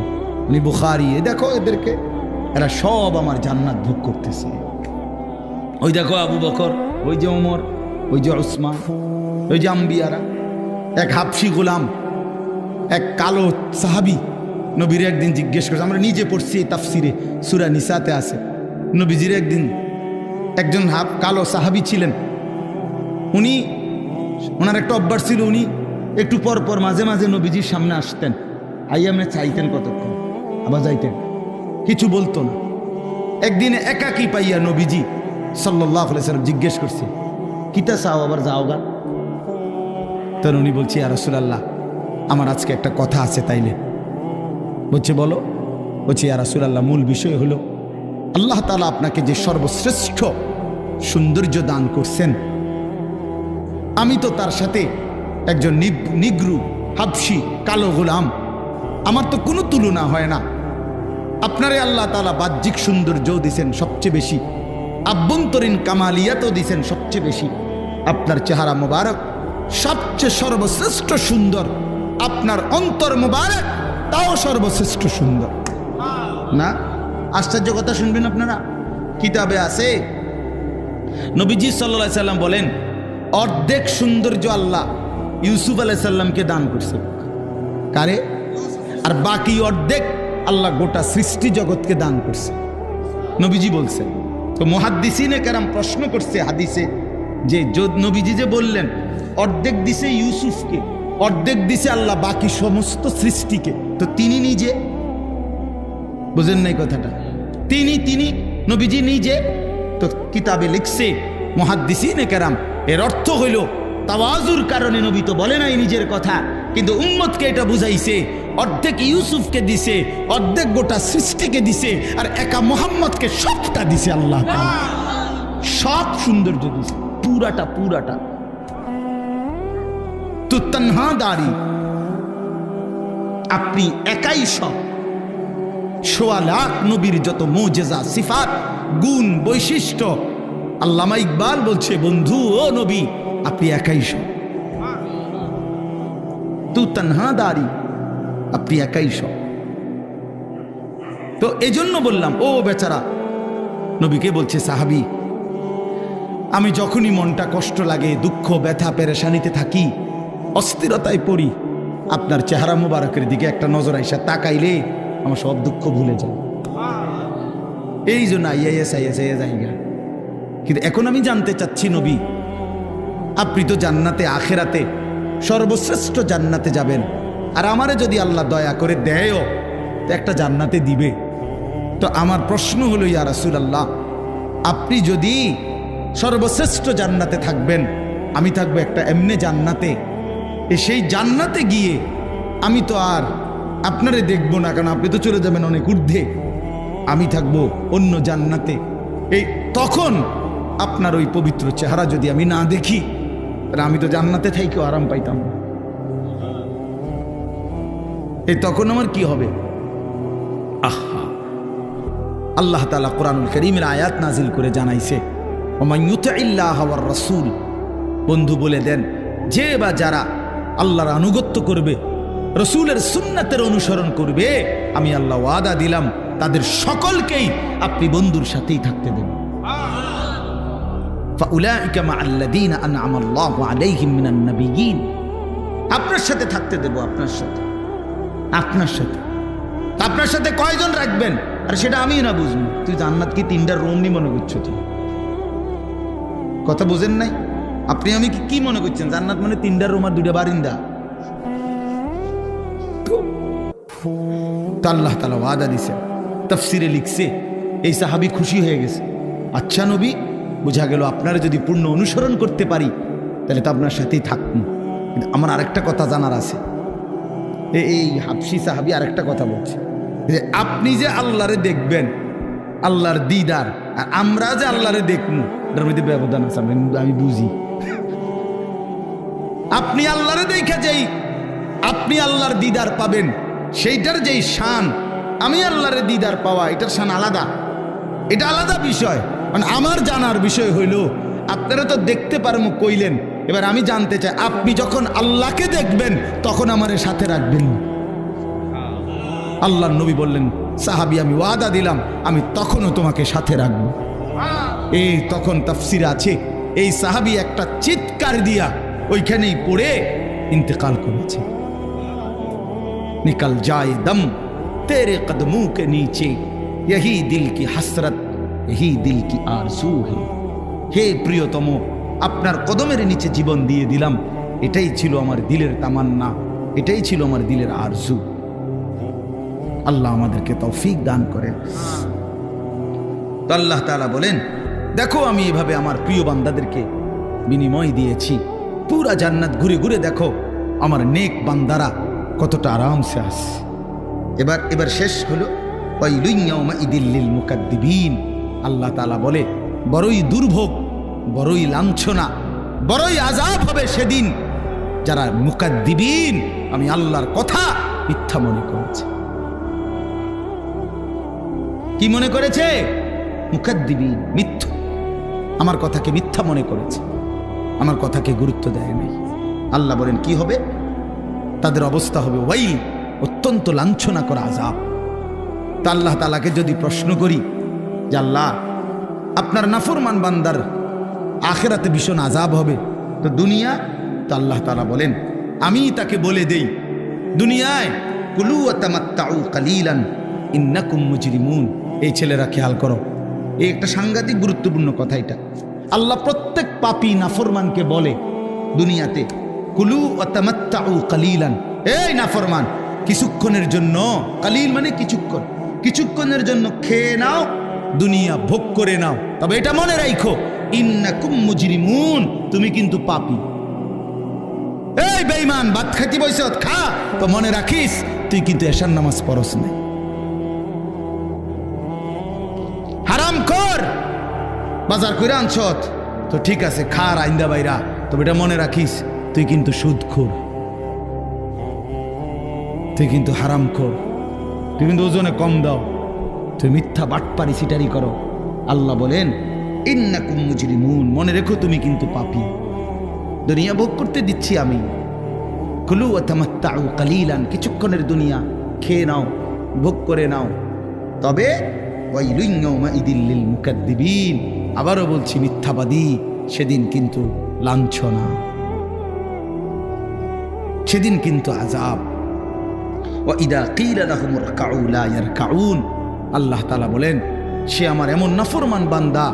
উনি বুখারী। দেখো এদেরকে, এরা সব আমার জান্নাত ভোগ করতেছে। ওই দেখো আবু বকর, ওই যে ওমর, ওই যে উসমান, ওই যে আম্বিয়ারা। এক হাবশি গোলাম, এক কালো সাহাবী নবীর একদিন জিজ্ঞেস করছে, আমরা নিজে পড়ছি এই তাফসিরে সূরা নিসাতে আছে, নবীজির একদিন একজন কালো সাহাবী ছিলেন, উনি ওনার একটা অভ্যাস ছিল, উনি একটু পর পর মাঝে মাঝে নবীজির সামনে আসতেন, আইয়ামে চাইতেন কতক্ষণ, আবার যাইতেন, কিছু বলতো না। একদিন একাকী পাইয়া নবীজি সাল্লাল্লাহু আলাইহি ওয়াসাল্লাম জিজ্ঞেস করছে, কিতা চাও আবার যাও গা? তখন উনি বলছে, ইয়া রাসূলুল্লাহ আমার আজকে একটা কথা আছে। তাইলে বলছে বলো। বলছে, ইয়া রাসূলুল্লাহ মূল বিষয় হলো আল্লাহ তাআলা আপনাকে যে সর্বশ্রেষ্ঠ সৌন্দর্য দান করছেন, আমি তো তার সাথে একজন নিগ্রু হাবশি কালো গোলাম, আমার তো কোনো তুলনা হয় না। আপনারে আল্লাহ তাআলা বাহ্যিক সৌন্দর্য দিয়েছেন সবচেয়ে বেশি, আভ্যন্তরীণ কামালিয়াতও দিয়েছেন সবচেয়ে বেশি। আপনার চেহারা মোবারক সবচেয়ে সর্বশ্রেষ্ঠ সুন্দর, আপনার অন্তর মোবারক তাও সর্বশ্রেষ্ঠ সুন্দর। না আশ্চর্য কথা শুনবেন আপনারা, কিতাবে আছে নবীজি সাল্লাল্লাহু আলাইহি সাল্লাম বলেন অর্ধেক সৌন্দর্য আল্লাহ ইউসুফ আলাইহিস সালামকে দান করছে। কারে? আর বাকি অর্ধেক আল্লাহ গোটা সৃষ্টি জগৎকে দান করছে, নবীজি বলছেন। তো মুহাদ্দিসিনে কেরাম প্রশ্ন করছে হাদিসে যে নবীজি যে বললেন অর্ধেক দিছে ইউসুফকে, অর্ধেক দিছে আল্লাহ বাকি সমস্ত সৃষ্টিকে, তো তিনি নিজে বুঝেন নাই কথাটা? তিনি নবীজি নিজে তো কিতাবে লিখছে মুহাদ্দিসিনে কেরাম, এর অর্থ হইল তাওয়াজুর কারণে নবী তো বলে নাই নিজের কথা, কিন্তু উম্মতকে এটা বুঝাইছে, অর্ধেক ইউসুফকে দিছে, অর্ধেক গোটা সৃষ্টিকে দিছে, আর একা মুহাম্মদকে সবটা দিছে আল্লাহ তাআলা, সব সৌন্দর্য দিছে, পুরাটা তো তানহাদারি, আপনি একাই সব। সোয়া লাখ নবীর যত মুজিজা, সিফাত, গুণ, বৈশিষ্ট্য, আল্লামা ইকবাল বলছে বন্ধু ও নবী আপনি একাই সব, তু তানহাদারি, আপনি একাই সব। তো এজন্য বললাম ও বেচারা নবীকে বলছে সাহাবী, আমি যখনই মনটা কষ্ট লাগে, দুঃখ ব্যথা পেরেশানিতে থাকি, অস্থিরতায় পড়ি, আপনার চেহারা মুবারকের দিকে একটা নজর আইসা তাকাইলে আমার সব দুঃখ ভুলে যায়। এই জন্য জায়গা। কিন্তু এখন আমি জানতে চাচ্ছি নবী, আপনি তো জান্নাতে আখেরাতে সর্বশ্রেষ্ঠ জান্নাতে যাবেন, আর আমারে যদি আল্লাহ দয়া করে দেয়ও তো একটা জান্নাতে দিবে, তো আমার প্রশ্ন হলো ইয়া রাসূলুল্লাহ, আপনি যদি সর্বশ্রেষ্ঠ জান্নাতে থাকবেন, আমি থাকবো একটা এমনি জান্নাতে, সেই জান্নাতে গিয়ে আমি তো আর আপনারে দেখবো না, কারণ আপনি তো চলে যাবেন অনেক ঊর্ধ্বে, আমি থাকবো অন্য জান্নাতে। এই তখন আপনার ওই পবিত্র চেহারা যদি আমি না দেখি, তাহলে আমি তো জান্নাতে থাইকেও আরাম পাইতাম না। এই তখন আমার কি হবে? আহা, আল্লাহ তাআলা কোরআনুল কারীমের আয়াত নাজিল করে জানাইছে, ওমান ইউতিইল্লাহ ওয়ার রাসূল, বন্ধু বলে দেন যে বা যারা আল্লাহর আনুগত্য করবে, রসুলের সুন্নাতের অনুসরণ করবে, আমি আল্লাহ ওয়াদা দিলাম তাদের সকলকেই আপনি বন্ধুর সাথেই থাকতে দেন। ফাউলাইকা মাআল্লাযীনা আনআমা আল্লাহু আলাইহিম মিনান নাবিয়্যিন, আপনার সাথে থাকতে দেব, আপনার সাথে আপনার সাথে কয়জন রাখবেন? আর সেটা আমি না বুঝবো। তুই জান্নাত কি তিনটা রুম নি মনে করছো? তুই কথা বুঝেন নাই? আপনি আমি কি মনে করছেন জান্নাত মানে তিনটা রুম আর দুইটা বারিন্দা? তো আল্লাহ তাআলা ওয়াদা দিয়েছে, তাফসিরে লিখছে, এই সাহাবী খুশি হয়ে গেছে। আচ্ছা নবী, বোঝা গেল আপনারা যদি পূর্ণ অনুসরণ করতে পারি তাহলে তো আপনার সাথেই থাকবো। কিন্তু আমার আরেকটা কথা জানার আছে। এই হাবশি সাহাবী আরেকটা কথা বলছে যে আপনি যে আল্লাহরে দেখবেন, আল্লাহর দিদার, আর আমরা যে আল্লাহরে দেখবো, এটার মধ্যে ব্যবধান আছে, আমি বুঝি। আপনি আল্লাহরে দেখা যাই, আপনি আল্লাহর দিদার পাবেন, সেইটার যেই শান, আমি আল্লাহর দিদার পাওয়া, এটার শান আলাদা, এটা আলাদা বিষয়। মানে আমার জানার বিষয় হইল, আপনারা তো দেখতে পারবো কইলেন, এবার আমি জানতে চাই আপনি যখন আল্লাহকে দেখবেন তখন আমার সাথে রাখবেন। আল্লাহর নবী বললেন, সাহাবী আমি ওয়াদা দিলাম আমি তখনও তোমাকে সাথে রাখবো। এই তখন তাফসিরে আছে, এই সাহাবী একটা চিৎকার দিয়া ওইখানেই পড়ে ইন্তেকাল করেছে। निकल जाए दम तेरे कदमों के नीचे, यही दिल की हसरत, यही दिल की आरज़ू है। हे प्रियतम, আপনার কদমের নিচে জীবন দিয়ে দিলাম, এটাই ছিল আমার দিলের তামান্না, এটাই ছিল আমার দিলের আরজু। আল্লাহ আমাদেরকে তৌফিক দান করেন। তো আল্লাহ তাআলা বলেন, দেখো আমি এভাবে আমার প্রিয় বান্দাদেরকে বিনিময় দিয়েছি, পুরা জান্নাত ঘুরে ঘুরে দেখো আমার নেক বান্দারা কতটা আরামসে আছে। এবার শেষ হলো, ওয়াইলুন ইয়াউমাইযিল লিল মুকাদ্দিবিন। আল্লাহ তাআলা বলে, বড়ই দুর্ভোগ, বড়ই লাঞ্ছনা, বড়ই আযাব হবে সেদিন যারা মুকাদ্দিবিন, আমি আল্লাহর কথা মিথ্যা মনে করেছে। কি মনে করেছে? মুকাদ্দিবিন, মিথ্যা, আমার কথাকে মিথ্যা মনে করেছে, আমার কথাকে গুরুত্ব দেয় নাই। আল্লাহ বলেন কি হবে? তাদের অবস্থা হবে ওয়াইল, অত্যন্ত লাঞ্ছনা করা আযাব। তা আল্লাহ তাআলাকে যদি প্রশ্ন করি যে আল্লাহ আপনার নাফরমান বান্দার আখিরাতে ভীষণ আযাব হবে, তো দুনিয়া? তো আল্লাহ তাআলা বলেন, আমি তাকে বলে দেই দুনিয়ায় কুলু ওয়া তামাত্তাউ কালিলান ইন্নাকুম মুজরিমুন। এই ছেলেরা খেয়াল করো, এই একটা সাংঘাতিক গুরুত্বপূর্ণ কথা। এটা আল্লাহ প্রত্যেক পাপী নাফরমানকে বলে দুনিয়াতে, কুলু ওয়া তামাত্তাউ কালিলান, এই নাফরমান কিছুক্ষণের জন্য, কালিল মানে কিছুক্ষণ, কিছুক্ষণের জন্য খেয়ে নাও দুনিয়া ভোগ করে নাও, তবে এটা মনে রাখো ইন্নাকুম মুজরিমুন, তুমি কিন্তু পাপী। এই বেঈমান, ভাত খাইতে বইছ, খা, তো মনে রাখিস তুই কিন্তু এশার নামাজ পড়স নাই। হারামখোর, বাজার কইরা আনছত, তো ঠিক আছে খা রাইন্দা বাইরা, তবে এটা মনে রাখিস তুই কিন্তু সুদখোর, তুই কিন্তু হারামখোর, তুই কিন্তু ওজনে কম দাও, তুই মিথ্যা বাটপারি সিটারি করো। আল্লাহ বলেন ইন্নাকুম মুজরিমুন, মনে রেখো তুমি কিন্তু পাপী। দুনিয়া ভোগ করতে দিচ্ছি আমি, কুলু ওয়া তামাত্তাউ কালিলান, কিছুক্ষণের দুনিয়া খেয়ে নাও, ভোগ করে নাও, তবে ওয়াইলুন ইয়াউমাইযিল লিল মুকাদ্দিবিন, আবারও বলছি মিথ্যাবাদী সেদিন কিন্তু লাঞ্ছনা, সেদিন কিন্তু আযাব। ওয়া ইযা কিলা লাহুম ইরকাউ লা ইয়ারকাউন, আল্লাহ তাআলা বলেন সে আমার এমন নাফরমান বান্দা,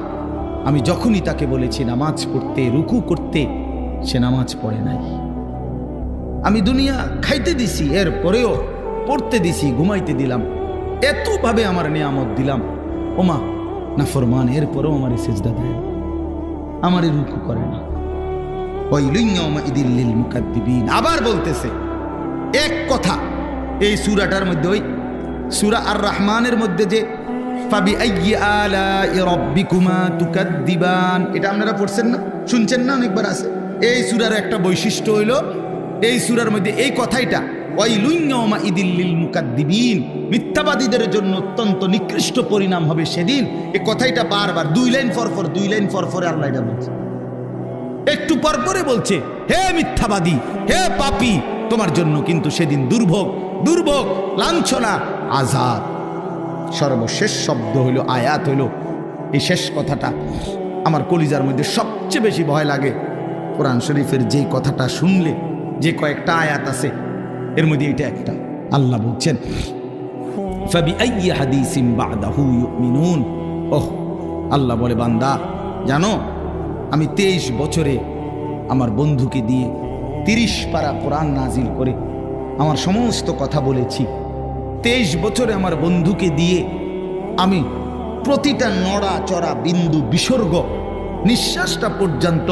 আমি যখনই তাকে বলেছি নামাজ পড়তে, রুকু করতে, সে নামাজ পড়ে নাই। আমি দুনিয়া খাইতে দিছি, এর পরেও পড়তে দিছি, ঘুমাইতে দিলাম, এতভাবে আমার নিয়ামত দিলাম, ওমা নাফরমান, এরপরেও আমার সিজদা দেয়, আমার রুকু করে না। ওয়াইলুন ইয়াউমাইযিল লিল মুকাদ্দিবিন, আবার বলতেছে এক কথা এই সূরাটার মধ্যে, ওই সূরা আর রহমানের মধ্যে যে ফাবিআইয়ি আলাই রাব্বিকুমা তুকাদ্দিবান, এটা আপনারা পড়ছেন না, শুনছেন না, অনেকবার আছে। এই সূরার একটা বৈশিষ্ট্য হইল, এই সূরার মধ্যে এই কথাইটা ওয়াইলুন ইয়াউমাইযিল লিল মুকাদ্দিবিন, মিথ্যাবাদীদের জন্য অত্যন্ত নিকৃষ্ট পরিণাম হবে সেদিন। এই কথাইটা বারবার 2 লাইন পর পরে আল্লাহ এটা বলছে, একটু পর পরে বলছে হে মিথ্যাবাদী, হে পাপী, তোমার জন্য কিন্তু সেদিন দুর্ভোগ, দুর্ভোগ, লাঞ্ছনা, আযাব। সর্বশেষ শব্দ হইল, আয়াত হইল, এই শেষ কথাটা আমার কলিজার মধ্যে সবচেয়ে বেশি ভয় লাগে। কোরআন শরীফের যে কথাটা শুনলে, যে কয়েকটা আয়াত আছে এর মধ্যে এটা একটা। আল্লাহ বলছেন ফাবিআইয়ি হাদিসিন বা'দাহু ইউমিনুন, ওহ আল্লাহ বলে বান্দা জানো আমি 23 বছরে আমার বন্ধুকে দিয়ে 30 পারা কোরআন নাজিল করে আমার সমস্ত কথা বলেছি। 23 বছরে আমার বন্ধুকে দিয়ে আমি প্রতিটা নড়া চড়া বিন্দু বিসর্গ, নিঃশ্বাসটা পর্যন্ত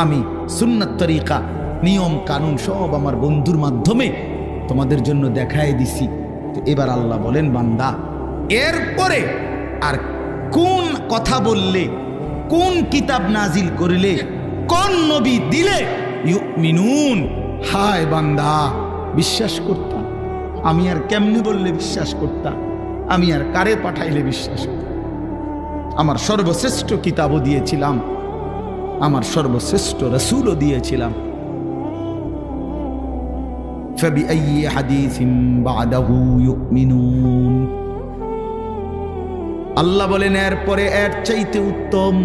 আমি সুন্নাত তরিকা, নিয়ম কানুন সব আমার বন্ধুর মাধ্যমে তোমাদের জন্য দেখায় দিছি। তো এবার আল্লাহ বলেন বান্দা এরপরে আর কোন কথা বললে, কোন কিতাব নাজিল করিলে, কোন নবী দিলে ইউমিনুন, হায় বান্দা বিশ্বাস করতা, আমি আর কেমনি বললে বিশ্বাস করতা, আমি আর কারে পাঠাইলে বিশ্বাস করতা। আমার সর্বশ্রেষ্ঠ কিতাবও দিয়েছিলাম, আমার সর্বশ্রেষ্ঠ রাসূলও দিয়েছিলাম। ফাবিআইয়ি হাদিসিন বা'দাহু ইউমিনুন, আল্লাহ বলেন এরপরে এর চাইতে উত্তম,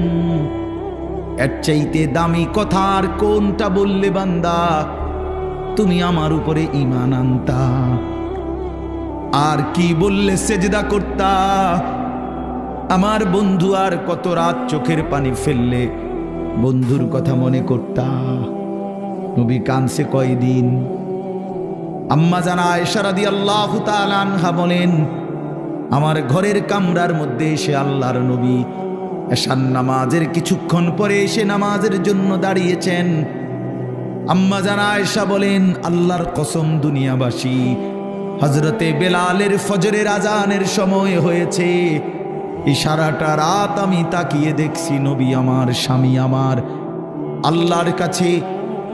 এর চাইতে দামি কথা আর কোনটা বললে বান্দা তুমি আমার উপরে ঈমান আনতা, আর কি বললে সেজদা করতা, আমার বন্ধু আর কত রাত চোখের পানি ফেললে বন্ধুর কথা মনে করতা। নবী কানছে কয়দিন। আম্মা জান আয়েশা রাদিয়াল্লাহু তাআলা আনহা বলেন আমার ঘরের কামরার মধ্যে এসে আল্লাহর নবী এশার নামাজের কিছুক্ষণ পরে এসে নামাজের জন্য দাঁড়িয়েছেন। আম্মা জান আয়েশা বলেন আল্লাহর কসম দুনিয়াবাসী, হযরতে বেলালের ফজরের আজানের সময় হয়েছে, এই সারাটা রাত আমি তাকিয়ে দেখছি নবী আমার, স্বামী আমার আল্লাহর কাছে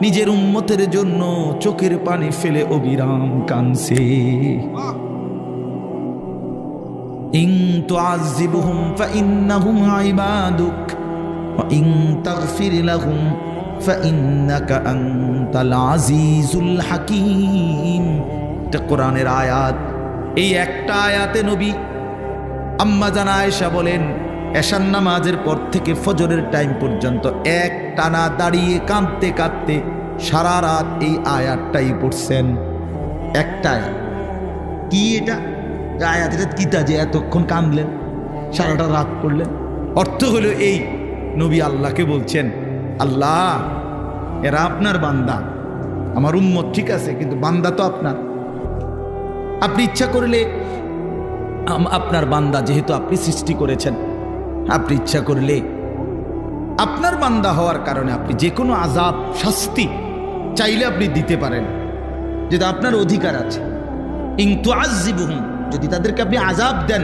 নিজের উম্মতের জন্য চোখের পানি ফেলে অবিরাম কাঁদছে। ইন তুআযিবহুম ফাইন্নাহুম ইবাদুক ওয়া ইন তাগফির লাহুম ফাইন্নাকা আনতাল আজিজুল হাকীম। এটা কোরআনের আয়াত। এই একটা আয়াতে নবী আম্মা জান আয়েশা বলেন এশার নামাজের পর থেকে ফজরের টাইম পর্যন্ত এক টানা দাঁড়িয়ে কাঁদতে কাঁদতে সারা রাত এই আয়াতটাই পড়ছেন। একটা আয়াত। কি এটা আয়াত? এটা কিতা যে এতক্ষণ কাঁদলেন, সারাটা রাত পড়লেন? অর্থ হলো এই, নবী আল্লাহকে বলছেন আল্লাহ এরা আপনার বান্দা, আমার উম্মত ঠিক আছে, কিন্তু বান্দা তো আপনার। আপনি ইচ্ছা করলে আপনার বান্দা, যেহেতু আপনি সৃষ্টি করেছেন, আপনি ইচ্ছা করলে আপনার বান্দা হওয়ার কারণে আপনি যে কোনো আযাব, শাস্তি চাইলে আপনি দিতে পারেন, যেটা আপনার অধিকার আছে। ইন তুআযিবুহুম, যদি তাদেরকে আপনি আযাব দেন,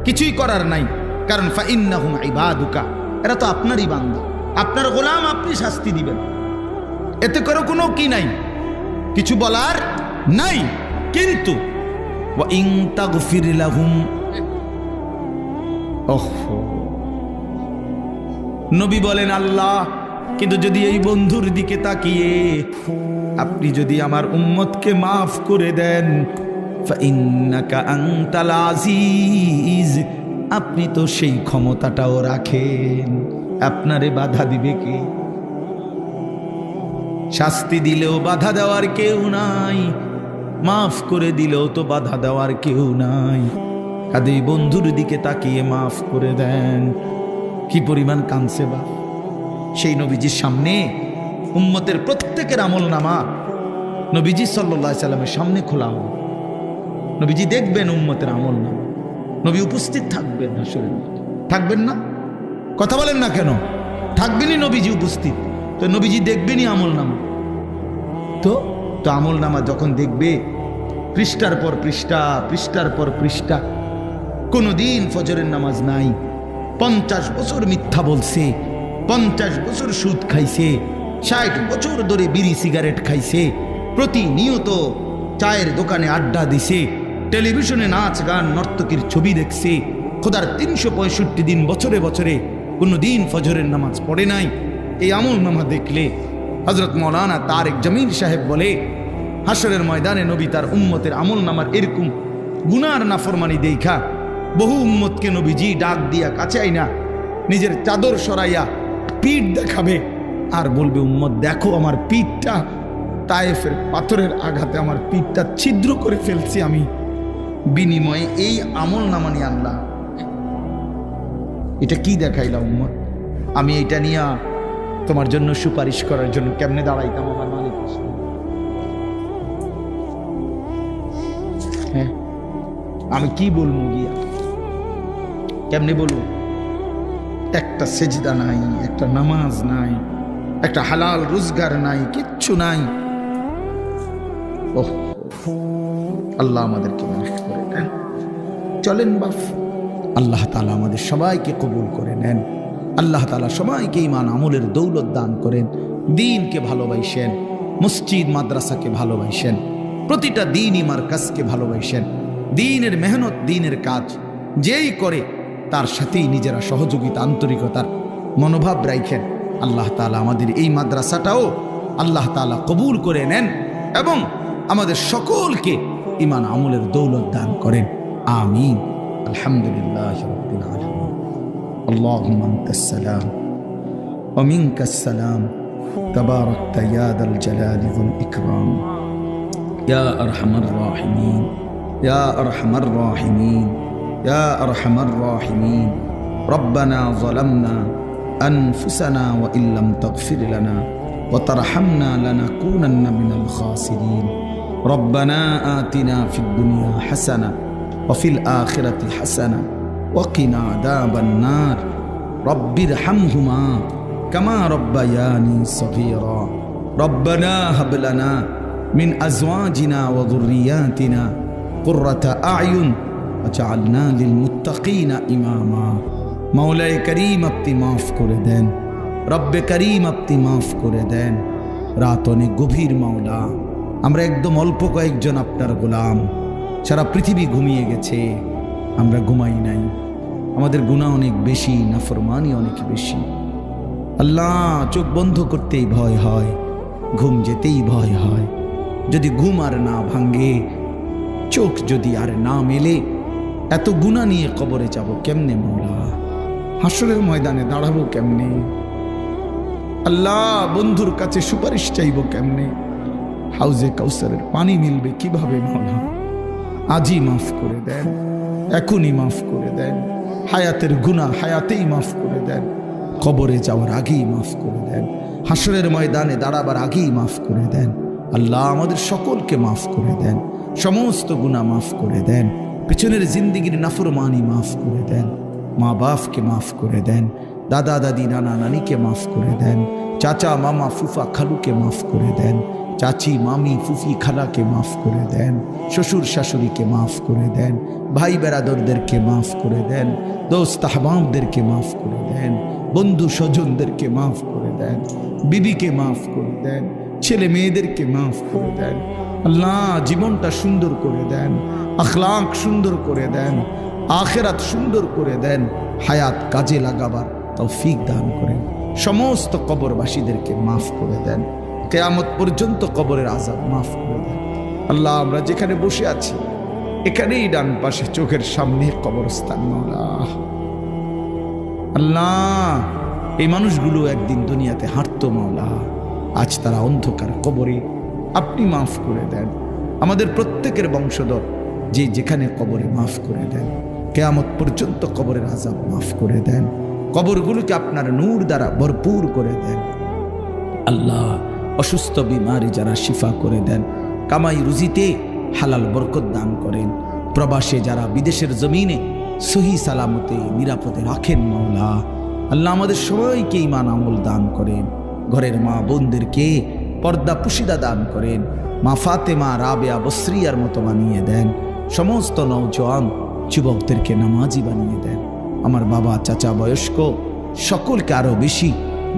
কিছুই করার নাই, কারণ ফাইন্নাহুম ইবাদুকা, এরা তো আপনারই বান্দা, আপনার গোলাম, আপনি শাস্তি দিবেন, এতে করে কোনো কি নাই, কিছু বলার নাই। কিন্তু ওয়া ইন তাগফির লাহুম, ওহো, নবী বলেন আল্লাহ, কিন্তু যদি এই বন্ধুর দিকে তাকিয়ে আপনি যদি আমার উম্মতকে মাফ করে দেন, ফাইন্নাকা আনতাল আজিজ, আপনি তো সেই ক্ষমতাটাও রাখেন, আপনারে বাধা দিবে কে? শাস্তি দিলেও বাধা দেওয়ার কেউ নাই, মাফ করে দিলেও তো বাধা দেওয়ার কেউ নাই। কাজে বন্ধুর দিকে তাকিয়ে মাফ করে দেন। কি পরিমাণ কাঁদছে বা সেই নবীজির সামনে উম্মতের প্রত্যেকের আমল নামা নবীজি সাল্লাল্লাহু আলাইহি সাল্লামের সামনে খোলা হবে। নবীজি দেখবেন উম্মতের আমল নামা, নবী উপস্থিত থাকবেন, হাসরের মাঠে থাকবেন না? কথা বলেন না কেন? থাকবেনই নবীজি উপস্থিত, তো নবীজি দেখবেনই আমল নামা। তো আমল নামা যখন দেখবে, পৃষ্ঠার পর পৃষ্ঠা, পৃষ্ঠার পর পৃষ্ঠা, কোনোদিন ফজরের নামাজ নাই, 50 বছর মিথ্যা বলছে, 50 বছর সুদ খাইছে, 60 বছর ধরে বিড়ি সিগারেট খাইছে, প্রতিনিয়ত চায়ের দোকানে আড্ডা দিছে, টেলিভিশনে নাচ গান নর্তকীর ছবি দেখছে, খোদার 365 দিন বছরে বছরে কোনোদিন ফজরের নামাজ পড়ে নাই। এই আমল নামা দেখলে হযরত মাওলানা তারেক জামিল সাহেব বলে, হাসরের ময়দানে নবী তার উম্মতের আমল নামার এরকম গুনার নাফরমানি দেখা বহু উম্মতকে নবীজি ডাক দিয়া কাছে আইনা নিজের চাদর সরাইয়া পিঠ দেখাবে আর বলবে, উম্মত দেখো আমার পিঠটা, তায়েফের পাথরের আঘাতে আমার পিঠটা ছিদ্র করে ফেলছি আমি, বিনিময়ে এই আমল নামা নিয়ে আনলাম। এটা কি দেখাইলা উম্মত? আমি এটা নিয়ে তোমার জন্য সুপারিশ করার জন্য কেমনে দাঁড়াইতাম আমার মালিক? হ্যাঁ, আমি কি বলবো গিয়া, কেমনে বলবো? একটা সেজদা নাই, একটা নামাজ নাই, একটা হালাল রোজগার নাই, কিচ্ছু নাই। ওহ, আল্লাহ আমাদেরকে মাফ করে দেন। চলেন বাপ, আল্লাহ তাআলা আমাদের সবাইকে কবুল করে নেন। আল্লাহ তাআলা সবাইকে ঈমান আমলের দৌলত দান করেন, দ্বীনকে ভালোবাসেন, মসজিদ মাদ্রাসাকে ভালোবাসেন, প্রতিটা দ্বীনি মারকাজকে ভালোবাসেন, দ্বীনের মেহনত, দ্বীনের কাজ যেই করে তার সাথেই নিজেরা সহযোগিতা, আন্তরিকতার মনোভাব রাখেন। আল্লাহ তাআলা আমাদের এই মাদ্রাসাটাও আল্লাহ তাআলা কবুল করে নেন এবং আমাদের সকলকে ঈমান আমলের দৌলত দান করেন। আমিন। আলহামদুলিল্লাহি রাব্বিল আলামিন। আল্লাহুম্মা আনতাস সালাম ওয়া মিনকাস সালাম, তাবারাকতা ইয়া যাল জালালি ওয়াল ইকরাম, ইয়া আরহামার রাহিমিন, ইয়া আরহামার রাহিমিন, ইয়া আরহামার রাহিমিন। রব্বানা যালামনা আনফুসানা ওয়া ইল্লাম তাগফির লানা ওয়া তারহামনা লানাকুনান্না মিনাল খাসিরিন। রব্বানা আতিনা ফিদ দুনিয়া হাসানা ওয়া ফিল আখিরাতি হাসানা ওয়া কিনা আযাবান নার। রব্বিরহামহুমা কামা রব্বায়ানি সগীরা। রব্বানা হাব লানা মিন আজওয়াজিনা ওয়া যুররিয়াতিনা কুররাতা আ'য়ুন ওয়াজআলনা লিল মুত্তাকিনা ইমামা। মাওলায়ে করিম আপনি মাফ করে দেন, রব্বে করিম আপনি মাফ করে দেন। রাত অনেক গভীর মাওলা, আমরা একদম অল্প কয়েকজন আপনার গোলাম, সারা পৃথিবী ঘুমিয়ে গেছে, আমরা ঘুমাই নাই, আমাদের গুনাহ অনেক বেশি, নাফরমানি অনেক বেশি। আল্লাহ, চোখ বন্ধ করতেই ভয় হয়, ঘুম যেতেই ভয় হয়। যদি ঘুম আর না ভাঙ্গে, চোখ যদি আর না মেলে, এত গুনাহ নিয়ে কবরে যাব কেমনে মাওলা? হাসরের ময়দানে দাঁড়াবো কেমনে? আল্লাহ, বন্ধুর কাছে সুপারিশ চাইব কেমনে? হাউজে কাউসারের পানি মিলবে কিভাবে মাওলা? আজই মাফ করে দেন, এখনই মাফ করে দেন। হায়াতের গুনাহ হায়াতেই মাফ করে দেন, কবরে যাওয়ার আগেই মাফ করে দেন, হাসরের ময়দানে দাঁড়াবার আগেই মাফ করে দেন। আল্লাহ, আমাদের সকলকে মাফ করে দেন, সমস্ত গুনাহ মাফ করে দেন। পেছনের জিন্দিগির নাফরমানি মাফ করে দেন, মা বাপকে মাফ করে দেন, দাদা দাদি নানা নানিকে মাফ করে দেন, চাচা মামা ফুফা খালুকে মাফ করে দেন, চাচি মামি ফুফি খালাকে মাফ করে দেন, শ্বশুর শাশুড়িকে মাফ করে দেন, ভাই বেরাদরদেরকে মাফ করে দেন, দোস্ত আহবাবদেরকে মাফ করে দেন, বন্ধু স্বজনদেরকে মাফ করে দেন, বিবিকে মাফ করে দেন, ছেলে মেয়েদেরকে মাফ করে দেন। আল্লাহ জীবনটা সুন্দর করে দেন, আখলাক সুন্দর করে দেন, আখিরাত সুন্দর করে দেন, হায়াত কাজে লাগাবার তৌফিক দান করেন। সমস্ত কবরবাসীদেরকে মাফ করে দেন, কিয়ামত পর্যন্ত কবরের আযাব মাফ করে দেন। আল্লাহ আমরা যেখানে বসে আছি এখানেই ডান পাশে চোখের সামনে কবরস্থান মাওলা। আল্লাহ এই মানুষগুলো একদিন দুনিয়াতে হাঁটতো মাওলা, আজ তারা অন্ধকার কবরে, আপনি মাফ করে দেন। আমাদের প্রত্যেকের বংশধর যে যেখানে কবরে মাফ করে দেন, কিয়ামত পর্যন্ত কবরের আযাব মাফ করে দেন, কবরগুলোকে আপনার নূর দ্বারা ভরপুর করে দেন। আল্লাহ অসুস্থ বিমারি যারা শিফা করে দেন, কামাই রুজিতে হালাল বরকত দান করেন, প্রবাসে যারা বিদেশের জমিনে সহি সালামতে নিরাপদে রাখেন মাওলা। আল্লাহ আমাদের সবাইকে ঈমান আমল দান করেন, ঘরের মা বোনদেরকে পর্দা পুশিদা দান করেন, মা ফাতেমা রাবেয়া বসরিয়ার মতো বানিয়ে দেন, সমস্ত নওজওয়ান যুবকদেরকে নামাজি বানিয়ে দেন। আমার বাবা চাচা বয়স্ক সকলকে আরো বেশি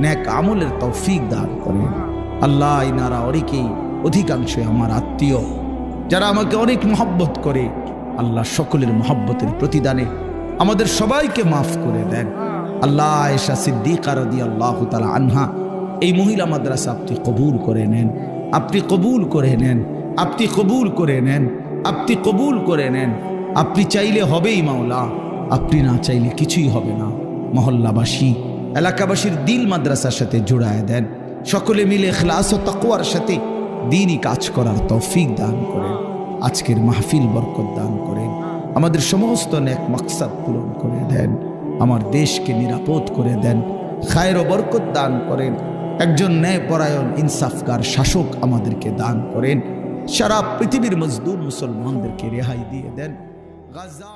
নেক আমলের তৌফিক দান করেন। আল্লাহ ইনারা অনেকেই অধিকাংশ আমার আত্মীয়, যারা আমাকে অনেক মহব্বত করে, আল্লাহ সকলের মহব্বতের প্রতিদানে আমাদের সবাইকে মাফ করে দেন। আল্লাহ আয়েশা সিদ্দিকা রাদিয়াল্লাহু তাআলা আনহা এই মহিলা মাদ্রাসা আপনি কবুল করে নেন, আপনি কবুল করে নেন, আপনি কবুল করে নেন, আপনি কবুল করে নেন। আপনি চাইলে হবেই মাওলা, আপনি না চাইলে কিছুই হবে না। মহল্লাবাসী এলাকাবাসীর দিল মাদ্রাসার সাথে জোড়ায় দেন, সকলে মিলে ইখলাস ও তাকওয়ার সাথে দ্বীনি কাজ করার তৌফিক দান করেন। আজকের মাহফিল বরকত দান করেন, আমাদের সমস্ত নেক মাকসাদ পূরণ করে দেন, আমার দেশকে নিরাপদ করে দেন, খায়ের ও বরকত দান করেন। একজন ন্যায়পরায়ণ ইনসাফকার শাসক আমাদেরকে দান করেন। সারা পৃথিবীর মজদুর মুসলমানদেরকে রেহাই দিয়ে দেন। গাজা